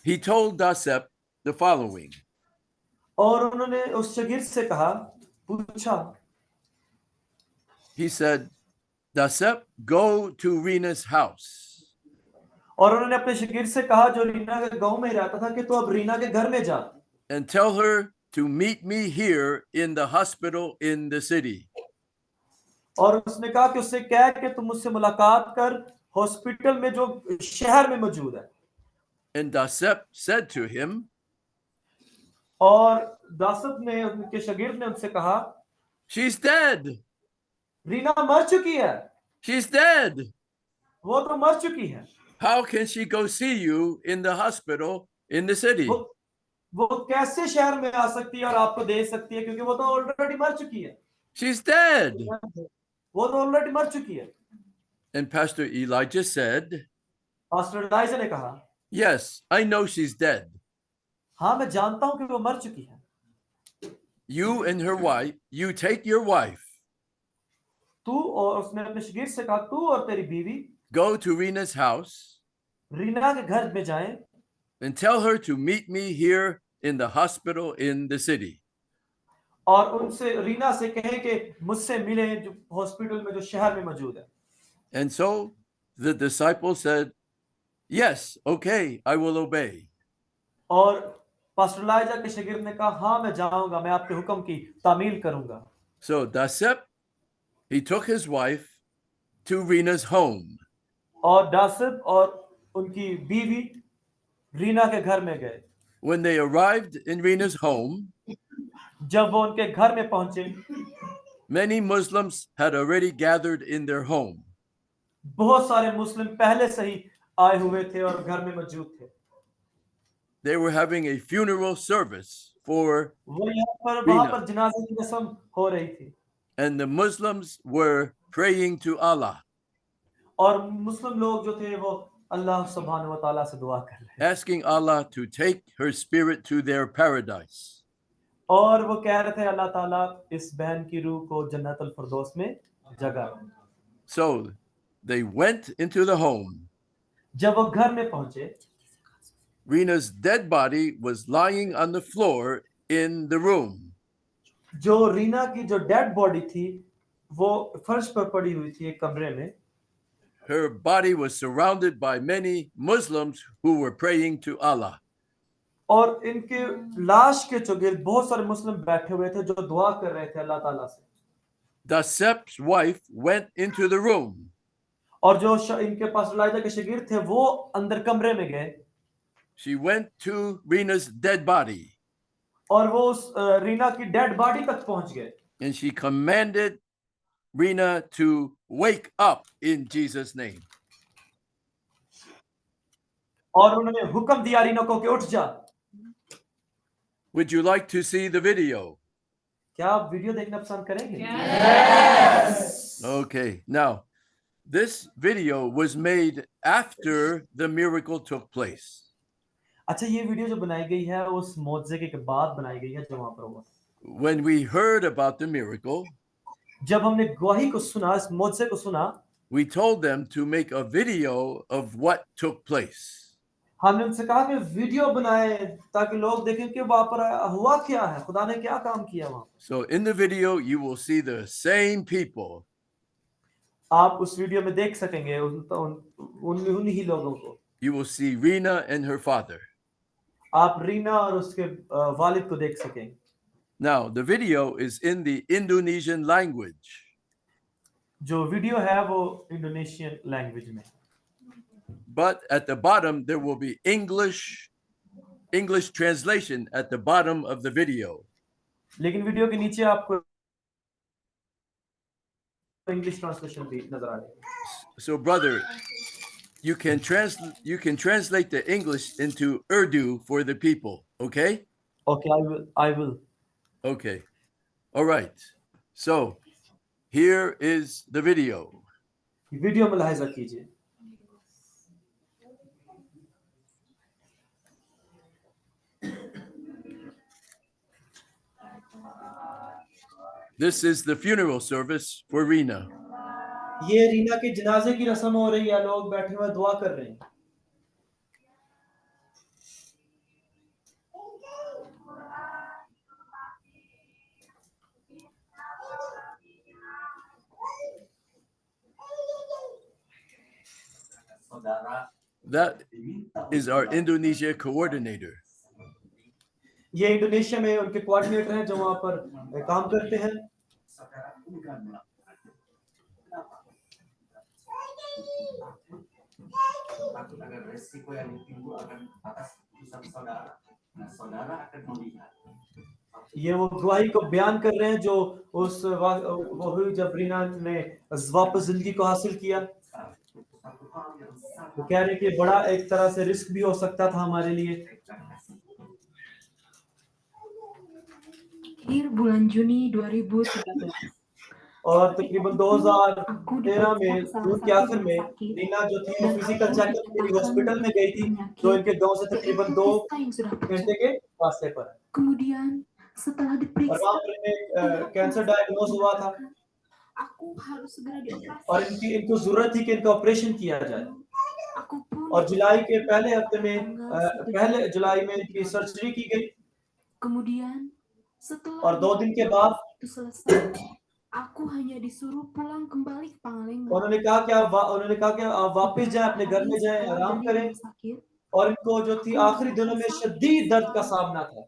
He told Dasep the following. और उन्होंने उस शागिर्द से कहा, पूछा, He said, Dasep, go to Rena's house. और उन्होंने अपने शागिर्द से कहा जो रीना के गांव में रहता था कि तो अब रीना के घर में जा And tell her to meet me here in the hospital in the city. और उसने कहा कि उससे कह कि तुम मुझसे मुलाकात कर हॉस्पिटल में जो शहर में मौजूद है। And Dasep said to him, और दासत ने, उनके शागिर्द ने उनसे कहा, she's dead. रीना मर चुकी है, She's dead. वो तो मर चुकी है। How can she go see you in the hospital in the city? वो कैसे शहर में आ सकती है और आपको देख सकती है, क्योंकि वो तो ऑलरेडी मर चुकी है। She's dead. वो तो ऑलरेडी मर चुकी है। And Pastor Elijah said, pastor Elijah ने कहा, yes, I know she's dead. हाँ मैं जानता हूं कि वो मर चुकी है। You and her wife, you take your wife, तू, और उसने अपने शागिर्द से कहा, तू और तेरी बीवी go to Rena's house Reena के घर में जाएं and tell her to meet me here in the hospital in the city. और उनसे, रीना से कहें कि मुझसे मिले जो हॉस्पिटल में जो शहर में मौजूद है। And so the disciple said, yes, okay, I will obey. और पास्टर इलाइजा के शागिर्द ने कहा, हाँ मैं जाऊंगा, मैं आपके हुक्म की तामील करूंगा। So Dasep, he took his wife to Rena's home. और दासिब और उनकी बीवी रीना के घर में गए। When they arrived in Rena's home, जब वो उनके घर में पहुंचे, many Muslims had already gathered in their home. बहुत सारे मुस्लिम पहले से ही आए हुए थे और घर में मौजूद थे। They were having a funeral service for, वो यहाँ पर, वहां पर जनाजे की रस्म हो रही थी and the Muslims were praying to Allah. और मुस्लिम लोग जो थे वो अल्लाह सुब्हानहू व तआला से दुआ कर रहे हैं asking Allah to take her spirit to their paradise. और वो कह रहे थे अल्लाह ताला इस बहन की रूह को जन्नतुल फिरदौस में जगह दे। So they went into the home. जब वो घर में पहुंचे Rena's dead body was lying on the floor in the room. जो रीना की जो डेड बॉडी थी वो फर्श पर पड़ी हुई थी एक कमरे में Her body was surrounded by many Muslims who were praying to Allah. और इनके लाश के चुगिल बहुत सारे मुस्लिम बैठे हुए थे जो दुआ कर रहे थे अल्लाह ताला से Dasep's wife went into the room. और जो इनके पास इलाइजा के शागिर्द थे वो अंदर कमरे में गए She went to Rena's dead body और वो उस रीना की डेड बॉडी तक पहुंच गए and she commanded Rena to wake up in Jesus' name. और उन्होंने हुक्म दिया रीना को कि उठ जा। Would you like to see the video? क्या आप वीडियो देखना पसंद करेंगे? Okay, now this video was made after the miracle took place. अच्छा ये वीडियो जो बनाई गई है उस मौजज़े के बाद बनाई गई है जो वहां पर हुआ। When we heard about the miracle, जब हमने गवाही को सुना इस मौजज़े को सुना we told them to make a video of what took place. हमने उनसे कहा कि वीडियो बनाए ताकि लोग देखें कि वहां पर हुआ क्या है खुदा ने क्या काम किया वहां। So in the video, you will see the same people. आप उस वीडियो में देख सकेंगे उन्हीं लोगों को। You will see Rena and her father. आप रीना और उसके वालिद को देख सकेंगे। Now, the video is in the Indonesian language. जो वीडियो है वो इंडोनेशियन लैंग्वेज में But at the bottom, there will be English translation at the bottom of the video. लेकिन वीडियो के नीचे आपको इंग्लिश ट्रांसलेशन भी नजर आ रही है। So, brother, you can translate the English into Urdu for the people, okay? Okay, I will. Okay. All right. So, here is the video. Video में लाहिजा कीजिए। This is the funeral service for Rena. ये रीना के जनाजे की रस्म हो रही है लोग बैठे हुए दुआ कर रहे हैं। That is our Indonesia coordinator. ये इंडोनेशिया में उनके कोऑर्डिनेटर हैं जो वहां पर काम करते हैं। ये वो गवाही को बयान कर रहे हैं जो उस वो हुई जब रीना ने वापस जिंदगी को हासिल किया। वो कह रहे कि बड़ा एक तरह से रिस्क भी हो सकता था हमारे लिए। Akhir bulan Juni 2013. और तकरीबन 2013 में जून के आखिर में रीना जो थी वो फिजिकल चेकअप के लिए हॉस्पिटल में गई थी जो इनके गांव से तकरीबन 2 घंटे के रास्ते पर। Kemudian setelah और diperiksa, वहाँ पर इन्हें कैंसर डायग्नोज हुआ था aku harus segera dioperasi. और इनको जरूरत थी कि इनका ऑपरेशन किया जाए। Aku pun और जुलाई के पहले हफ्ते में पहले जुलाई में इनकी सर्जरी की गई kemudian setelah और 2 दिन के बाद itu selesai, aku hanya disuruh pulang kembali ke Pangalengan. उन्होंने कहा कि आप वापस जाएं अपने घर में जाएं आराम करें। Sakit. और इनको जो थी आखिरी दिनों में शदीद दर्द का सामना था।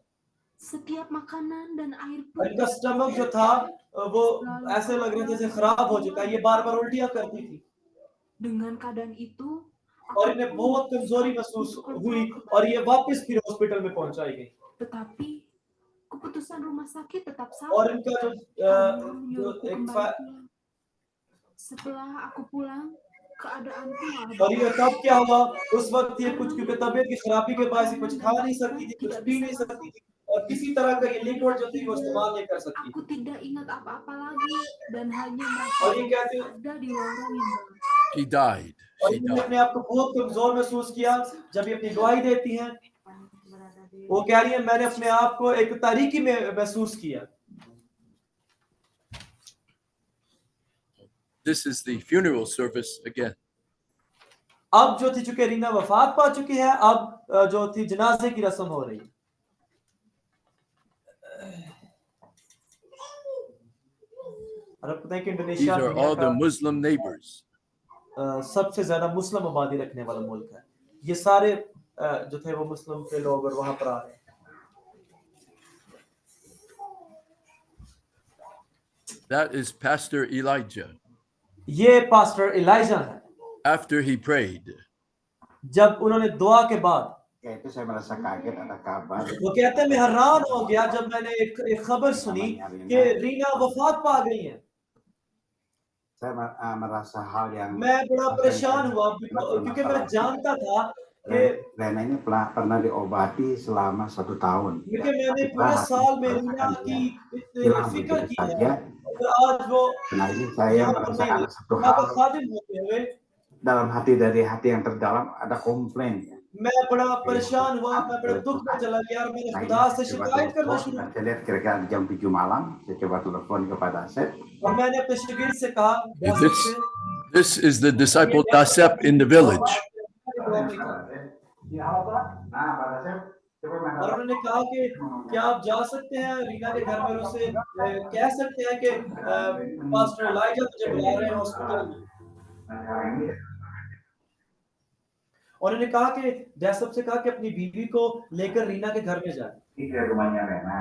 Setiap makanan dan air और इनका स्टमक जो था वो ऐसे लग रहा था जैसे खराब हो चुका है। ये बार-बार उल्टियां करती थी Dengan keadaan itu, और इन्हें बहुत कमजोरी महसूस हुई और ये वापस फिर हॉस्पिटल में पहुंचाई गई। tetapi keputusan rumah sakit tetap sama. और इनका Karena जो menyuruhku एक kembali pulang. Setelah aku pulang, keadaanku malah और ये तब क्या हुआ उस वक्त ये कुछ क्योंकि तबीयत की खराबी के बाद कुछ खा नहीं सकती थी, कुछ पी नहीं सकती थी और किसी तरह का ये लिक्विड जो थी वो इस्तेमाल नहीं कर सकती। aku tidak ingat apa-apa lagi dan hanya merasa और ये कहते ada di lorong yang gelap. She died. और She इन्होंने died. अपने आप को बहुत कमजोर महसूस किया जब ये अपनी गवाही देती हैं। वो कह रही है मैंने अपने आप को एक तारीकी में महसूस किया। This is the funeral service again. अब जो थी चूंकि रीना वफात पा चुकी है, अब जो थी जनाजे की रस्म हो रही है। और अब पता है कि These इंडोनेशिया are दुनिया all the का Muslim neighbors. सबसे ज्यादा मुस्लिम आबादी रखने वाला मुल्क है। ये सारे जो थे वो मुस्लिम के लोग और वहां पर आ रहे हैं। That is Pastor Elijah. ये पास्टर इलाइजा है। After he prayed, जब उन्होंने दुआ के बाद Ya itu saya merasa kaget ada kabar. वो कहते हैं मैं हैरान हो गया जब मैंने एक खबर सुनी कि रीना वफात पा गई है। Saya merasa hal yang मैं बड़ा परेशान हुआ क्योंकि मैं जानता था कि Rena ini pernah diobati selama 1 tahun. क्योंकि मैंने पूरे साल में रीना की फिक्र की है और आज वो Nah ini saya यहाँ पर नहीं merasakan satu यहाँ पर hal खादिम होते हुए dalam hati dari hati yang terdalam ada komplain. मैं बड़ा परेशान हुआ, मैं बड़े दुख में चला गया और मैंने खुदा से शिकायत करना शुरू Dan saya lihat kira-kira jam 7 malam, saya coba telepon kepada Asep. और मैंने अपने शागिर्द से कहा this is the disciple Dasep in the village. Nah, Pak Asep, coba और उन्होंने कहा कि क्या आप जा सकते हैं रीना के घर में, उसे कह सकते हैं कि पास्टर इलाइजा मुझे बुला रहे हैं हॉस्पिटल में। और उन्होंने कहा कि जैसब से कहा कि अपनी बीवी को लेकर रीना के घर में जाए। Ini rumahnya Rena.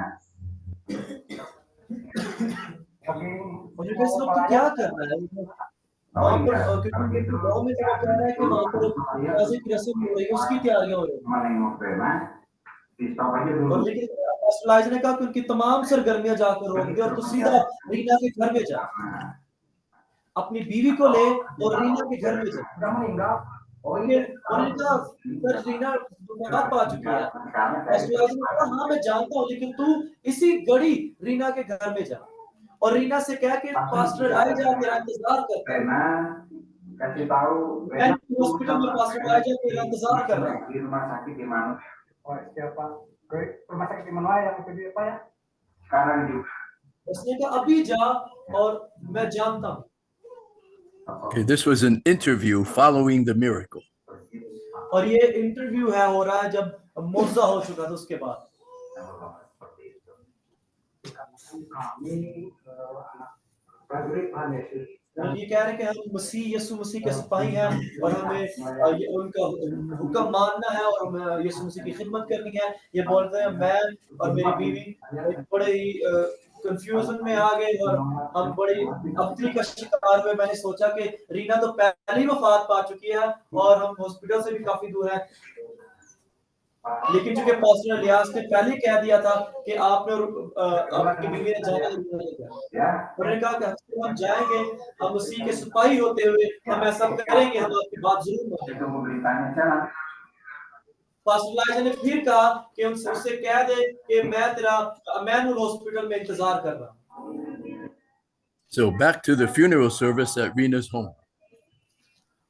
और ये इस वक्त क्या कर रहा है वहाँ पर, क्योंकि गाँव में तो वो कह रहा है कि वहाँ पर जनाजे की रस्म हो रही है, उसकी तैयारियां हो रही हैं। Menengok Rena, di stop aja dulu. और लेकिन पास्टर इलाइजा ने कहा कि उनकी तमाम सरगर्मियां जाकर होंगी और तो सीधा रीना के घर में जा, अपनी बीवी को ले और रीना के घर में जा। उन्होंने कहा सर रीना वफात पा चुकी है। पास्टर इलाइजा ने कहा हाँ मैं जानता हूँ, लेकिन तू इसी घड़ी रीना के घर में जा और रीना से कह के पास्टर इलाइजा तेरा इंतजार करता है। Rena kasih tahu मैं हॉस्पिटल में पास्टर इलाइजा तेरा इंतजार कर रहा हूँ। di rumah sakit di mana? Oh, siapa? Rumah sakit di mana yang itu apa ya? Sekarang juga. उसने कहा अभी जा और मैं जानता हूँ। Okay, this was an interview following the miracle. और ये इंटरव्यू है हो रहा है जब मुआवजा हो चुका था उसके बाद। और ये कह रहे हैं कि हम मसीह यीशु मसीह के सिपाही हैं और हमें ये उनका हुक्म मानना है और हमें यीशु मसीह की खिदमत करनी है। ये बोलते हैं मैं और मेरी बीवी बड़े ही कंफ्यूजन में आ गए और हम बड़ी अप्ती का शिकार हुए। मैंने सोचा कि रीना तो पहले ही वफात पा चुकी है और हम हॉस्पिटल से भी काफी दूर हैं, लेकिन चूंकि पास्टर इलियास ने पहले कह दिया था कि आपने आपकी बीवी ने जाना उन्होंने कहा कि हम जाएंगे, हम उसी के सिपाही होते हुए हम ऐसा करेंगे, हम आपकी बात जरूर मानेंगे। पास्टर इलाइजा ने फिर कहा कि उससे कह दे कि मैं तेरा मैनुअल हॉस्पिटल में इंतजार कर रहा हूं। So back to the funeral service at Rena's home.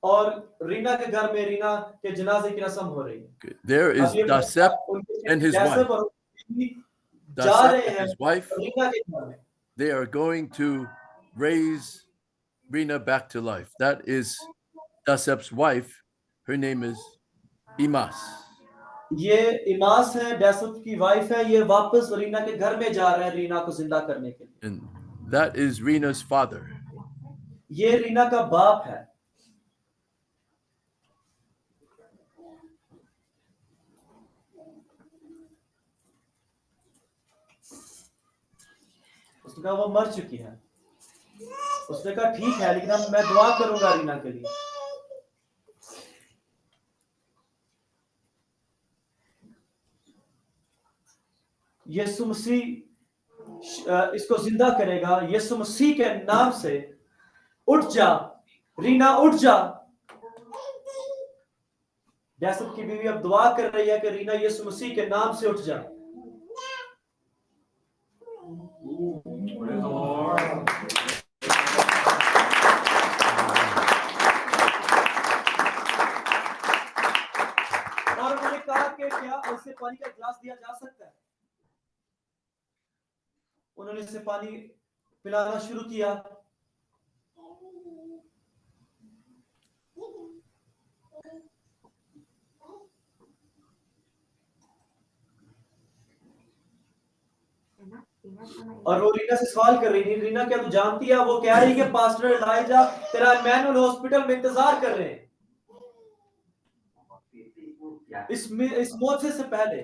और रीना के घर में रीना के जनाजे की रस्म हो रही है। There is Dasep and his wife. Dasep and his wife. They are going to raise Rina back to life. That is Dasep's wife. Her name is Imas. ये इमास है, डैसप की वाइफ है। ये वापस रीना के घर में जा रहे हैं रीना को जिंदा करने के लिए। And that is Rina's father. ये रीना का बाप है। उसने कहा वो मर चुकी है। उसने कहा ठीक है, लेकिन अब मैं दुआ करूंगा रीना के लिए। यीशु मसीह इसको जिंदा करेगा। यीशु मसीह के नाम से उठ जा रीना, उठ जा। डैसप की बीवी अब दुआ कर रही है कि रीना यीशु मसीह के नाम से उठ जा। और उन्होंने कहा कि क्या उसे पानी का गिलास दिया जा सकता है। उन्होंने उसे पानी पिलाना शुरू किया। और वो रीना से सवाल कर रही थी, रीना क्या तू जानती है? वो कह रही है कि पास्टर एलाइजा तेरा इमैनुअल हॉस्पिटल में इंतजार कर रहे हैं इस मौत से पहले।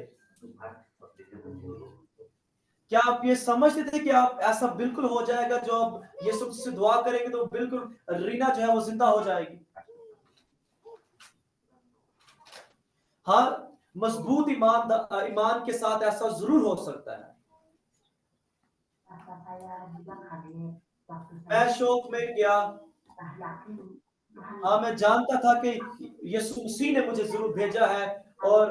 क्या आप ये समझते थे कि आप ऐसा बिल्कुल हो जाएगा, जो आप यीशु से दुआ करेंगे तो बिल्कुल रीना जो है वो जिंदा हो जाएगी? हाँ, मजबूत ईमान के साथ ऐसा जरूर हो सकता है। मैं शौक में गया। हाँ, मैं जानता था कि यीशु मसीह ने मुझे जरूर भेजा है, और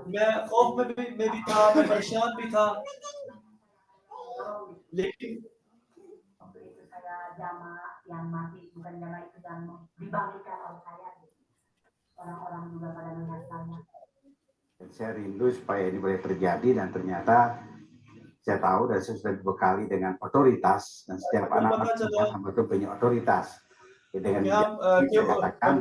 मैं खौफ में भी था, मैं परेशान भी था, लेकिन yang mati bukan jamaah itu dan dibangkitkan oleh saya. Orang-orang juga pada melihat saya. Saya rindu supaya ini boleh terjadi, dan ternyata saya tahu dan saya sudah dibekali dengan otoritas, dan setiap anak-anak betul punya otoritas. Dengan saya katakan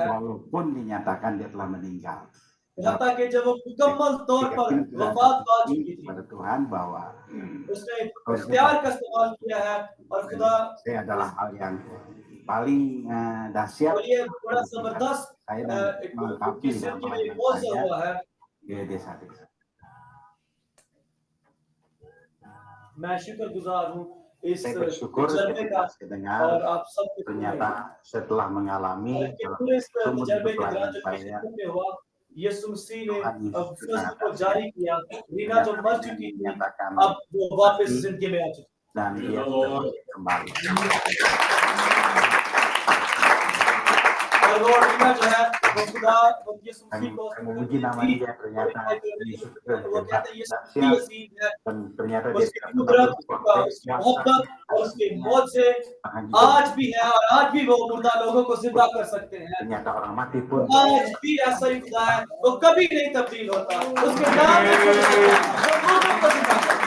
walaupun dinyatakan dia telah meninggal. कि जब वो मुकम्मल तौर पर वफात पा चुकी थी, pada Tuhan bahwa उसने इख्तियार का इस्तेमाल किया है, और खुदा saya adalah hal yang paling dahsyat. और ये बड़ा जबरदस्त saya melengkapi हुआ है। di desa-desa. मैं शुक्रगुजार हूँ इस Saya bersyukur तजर्बे का, ketika saya dengar और आप सबके ternyata setelah mengalami इस sumber तजर्बे के pelayanan दौरान जो saya, में हुआ, यीशु मसीह ने Tuhan फजल को जारी किया। रीना जो मर चुकी थी, menyatakan अब वो वापस जिंदगी में आ चुकी dan dia sudah kembali. और वो रीना जो है वो खुदा यीशु मसीह को Memuji nama dia, ternyata Yesus वो कहते हैं यीशु मसीह dahsyat, अजीम है, dan ternyata dia उसकी tidak कुदरत, pernah उसकी मोहब्बत और उसकी मौत से berkuasa. आज भी है, और आज भी वो मुर्दा लोगों को जिंदा कर सकते हैं। Ternyata orang mati pun आज भी ऐसा ही खुदा है, वो कभी नहीं तब्दील होता, उसके नाम में खुदा है, वो मुर्दों को जिंदा करता है।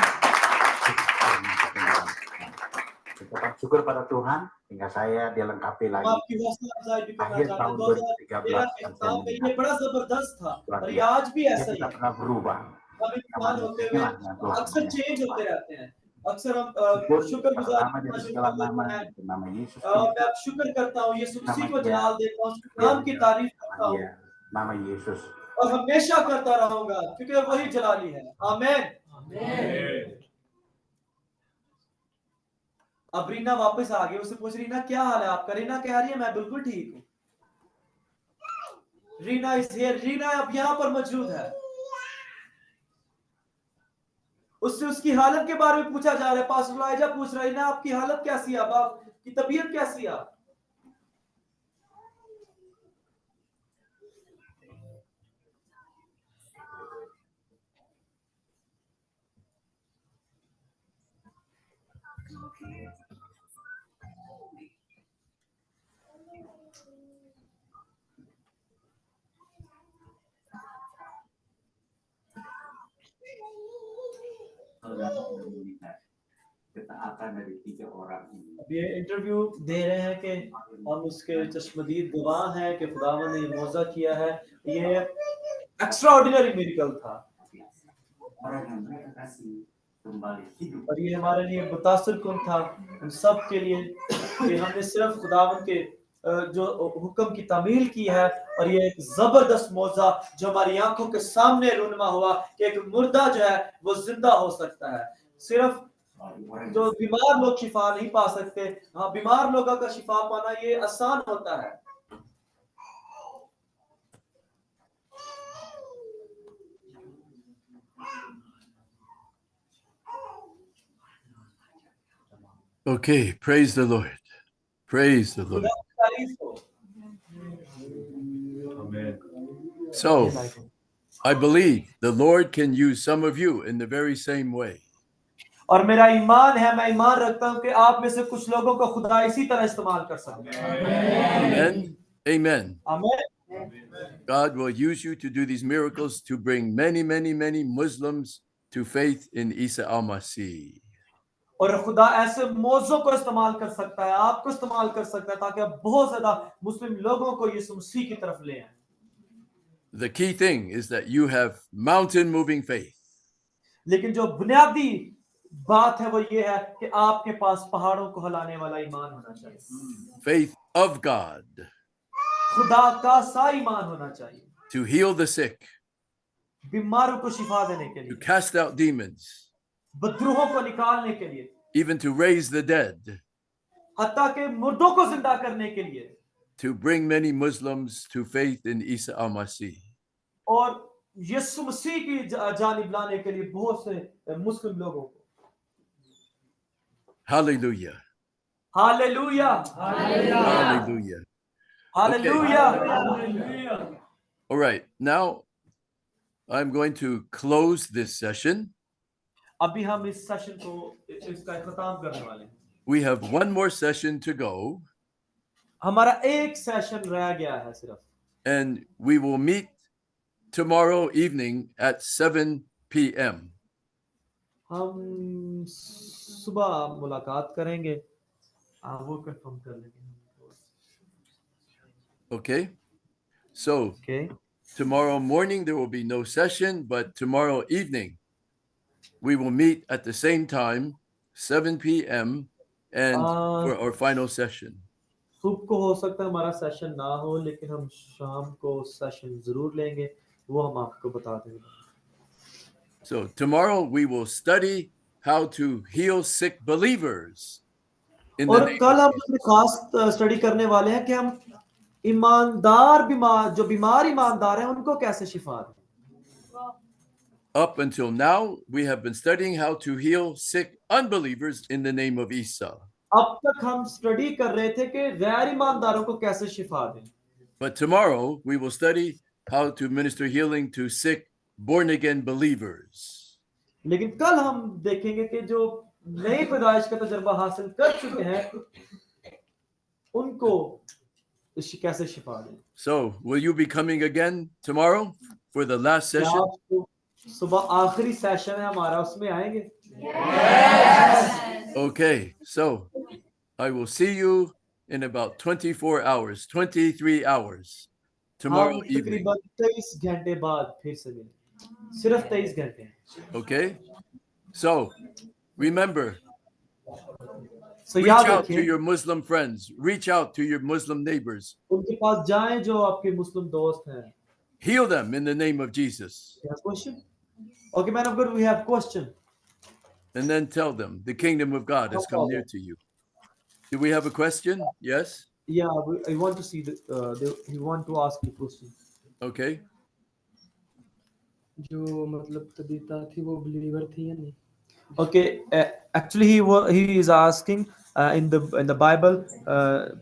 Ucapan syukur pada Tuhan hingga saya dilengkapi हम lagi. आपकी हौसला अफजाई भी करना Akhir चाहते हैं। tahun 2013 के 2013 साल में ये बड़ा जबरदस्त था, और ये आज भी dia ऐसा ही tidak है। pernah berubah. हम इंसान होते हुए अक्सर चेंज होते रहते हैं। अक्सर हम शुक्रगुजार Nama dari segala nama, nama Yesus और मैं शुक्र करता हूँ, यीशु मसीह को जलाल देता हूँ, उसके नाम की तारीफ करता हूँ, dia, nama Yesus. और हमेशा करता रहूंगा, क्योंकि वही जलाली है। आमीन। अब रीना वापस आ गई, उससे पूछ रीना क्या हाल है आपका? रीना कह रही है मैं बिल्कुल ठीक हूँ। रीना इज हियर, रीना अब यहाँ पर मौजूद है। उससे उसकी हालत के बारे में पूछा जा रहा है। पास्टर एलाइजा पूछ रहा है, रीना आपकी हालत कैसी है, अब आपकी तबीयत कैसी है? Ketaatan dari 3 orang ini. अब ये इंटरव्यू दे रहे हैं कि हम उसके चश्मदीद गवाह हैं कि खुदावंद ने मौजा किया है। ये एक्स्ट्रा ऑर्डिनरी मिरेकल था, Orang yang mereka kasih kembali hidup. और ये हमारे लिए मुतासिर कुन था, हम सब के लिए, कि हमने सिर्फ खुदावंद के जो हुक्म की तामील की है, और ये एक जबरदस्त मौजा जो हमारी आंखों के सामने रुनमा हुआ कि एक मुर्दा जो है वो जिंदा हो सकता है। सिर्फ जो बीमार लोग शिफा नहीं पा सकते, हाँ, बीमार लोगों का शिफा पाना ये आसान होता है। Okay, praise the Lord. Praise the Lord. So, I believe the Lord can use some of you in the very same way. और मेरा ईमान है, मैं ईमान रखता हूं कि आप में से कुछ लोगों को खुदा इसी तरह इस्तेमाल कर सकते हैं। Amen. Amen. आमीन। God will use you to do these miracles to bring many, many, many Muslims to faith in Isa al-Masih. और खुदा ऐसे मौजों को इस्तेमाल कर सकता है, आपको इस्तेमाल कर सकता है, ताकि आप बहुत ज्यादा मुस्लिम लोगों को यीशु मसीह की तरफ ले आए। The key thing is that you have mountain moving faith. लेकिन जो बुनियादी बात है वो ये है कि आपके पास पहाड़ों को हिलाने वाला ईमान होना चाहिए। Faith of God खुदा का सा ईमान होना चाहिए, to heal the sick, बीमारों को शिफा देने के to लिए, cast out demons, बदरूहों को निकालने के लिए, even to raise the dead, हत्ता के मुर्दों को जिंदा करने के लिए, to bring many Muslims to faith in Isa al-Masih. और यीशु मसीह की जानिब लाने के लिए बहुत से मुस्लिम लोगों को। Hallelujah. Hallelujah, Hallelujah. Hallelujah. All right. Now I'm going to close this session. अभी हम इस सेशन को इसका इख्तिताम करने वाले हैं। We have one more session to go, हमारा एक सेशन रह गया है सिर्फ, and we will meet tomorrow evening at 7 p.m. हम सुबह मुलाकात करेंगे, वो कंफर्म कर लेंगे। Okay? So okay, tomorrow morning there will be no session, but tomorrow evening we will meet at the same time, 7 p.m. and for our final session. सुबह को हो सकता है हमारा सेशन ना हो, लेकिन हम शाम को सेशन जरूर लेंगे, वो हम आपको बता देंगे। So tomorrow we will study how to heal sick believers. In the और name कल of हम एक खास स्टडी करने वाले हैं कि हम ईमानदार बीमार, जो बीमार ईमानदार हैं, उनको कैसे शिफा दें। Up until now, we have been studying how to heal sick unbelievers in the name of Isa. अब तक हम स्टडी कर रहे थे कि गैर ईमानदारों को कैसे शिफा दें, But tomorrow we will study how to minister healing to sick born again believers. लेकिन कल हम देखेंगे कि जो नई पैदाइश का तजर्बा हासिल कर चुके हैं, उनको कैसे शिफा दें। So, will you be coming again tomorrow for the last क्या session? आप सुबह आखिरी सेशन है हमारा, उसमें आएंगे? Okay, so I will see you in about 24 hours, 23 hours tomorrow हम evening. तकरीबन 23 घंटे बाद फिर से मिलेंगे, सिर्फ 23 घंटे। Okay? So, remember, So reach याद out to रखिए, your Muslim friends, reach out to your Muslim neighbors, उनके पास जाएं जो आपके मुस्लिम दोस्त हैं। heal them in the name of Jesus, You have question? Okay, man of God, we have question. and then tell them the kingdom of God has come near to you. Do we have a question? Yes? Yeah, I want to see we want to ask you question. Okay. जो मतलब Tabitha थी वो believer थी या नहीं? Okay, actually he is asking in the Bible,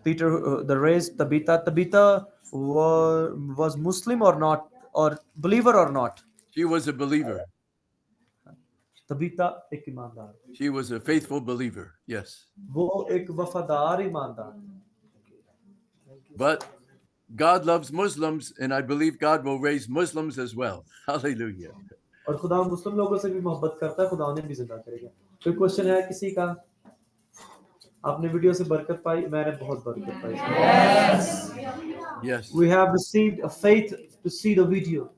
Peter the raised Tabitha was Muslim or not, or believer or not? She was a believer. Tabitha एक ईमानदार, She was a faithful believer. Yes. वो एक वफादार ईमानदार। But God loves Muslims, and I believe God will raise Muslims as well. Hallelujah. और खुदा मुस्लिम लोगों से भी मोहब्बत करता है, खुदा उन्हें भी जिंदा करेगा। कोई क्वेश्चन है किसी का? आपने वीडियो से बरकत पाई? मैंने बहुत बरकत पाई। Yes. We have received a faith to see the video.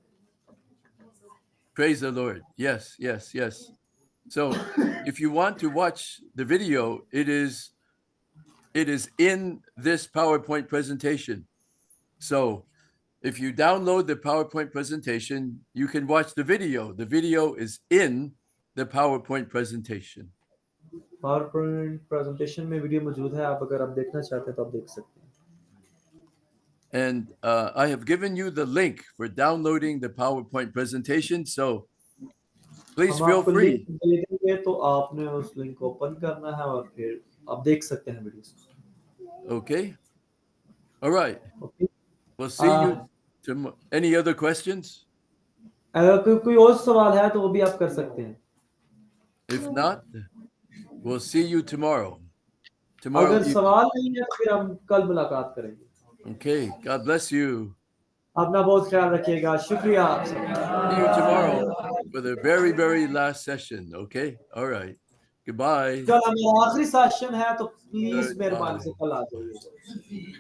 Praise the Lord. Yes, yes, yes. So if you want to watch the video, it is in this PowerPoint presentation. So if you download the PowerPoint presentation, you can watch the video. The video is in the PowerPoint presentation. PowerPoint presentation में video मौजूद है, आप अगर आप देखना चाहते हैं तो आप देख सकते हैं। And I have given you the link for downloading the PowerPoint presentation. So please हम feel आपको free. लिंक दे देंगे, तो आपने उस लिंक को ओपन करना है और फिर आप देख सकते हैं video. Okay. All right. Okay. We'll see you tomorrow. Any other questions? अगर कोई और सवाल है तो वो भी आप कर सकते हैं। If not, we'll see you tomorrow. Tomorrow. अगर सवाल नहीं है तो फिर हम कल मुलाकात करेंगे. Okay. God bless you. अपना बहुत ख्याल रखिएगा. शुक्रिया. See you tomorrow for the very, very last session. Okay. All right. Goodbye. कल हमारा आखिरी सेशन है तो प्लीज Goodbye. मेहरबानी से कल आ जाइए.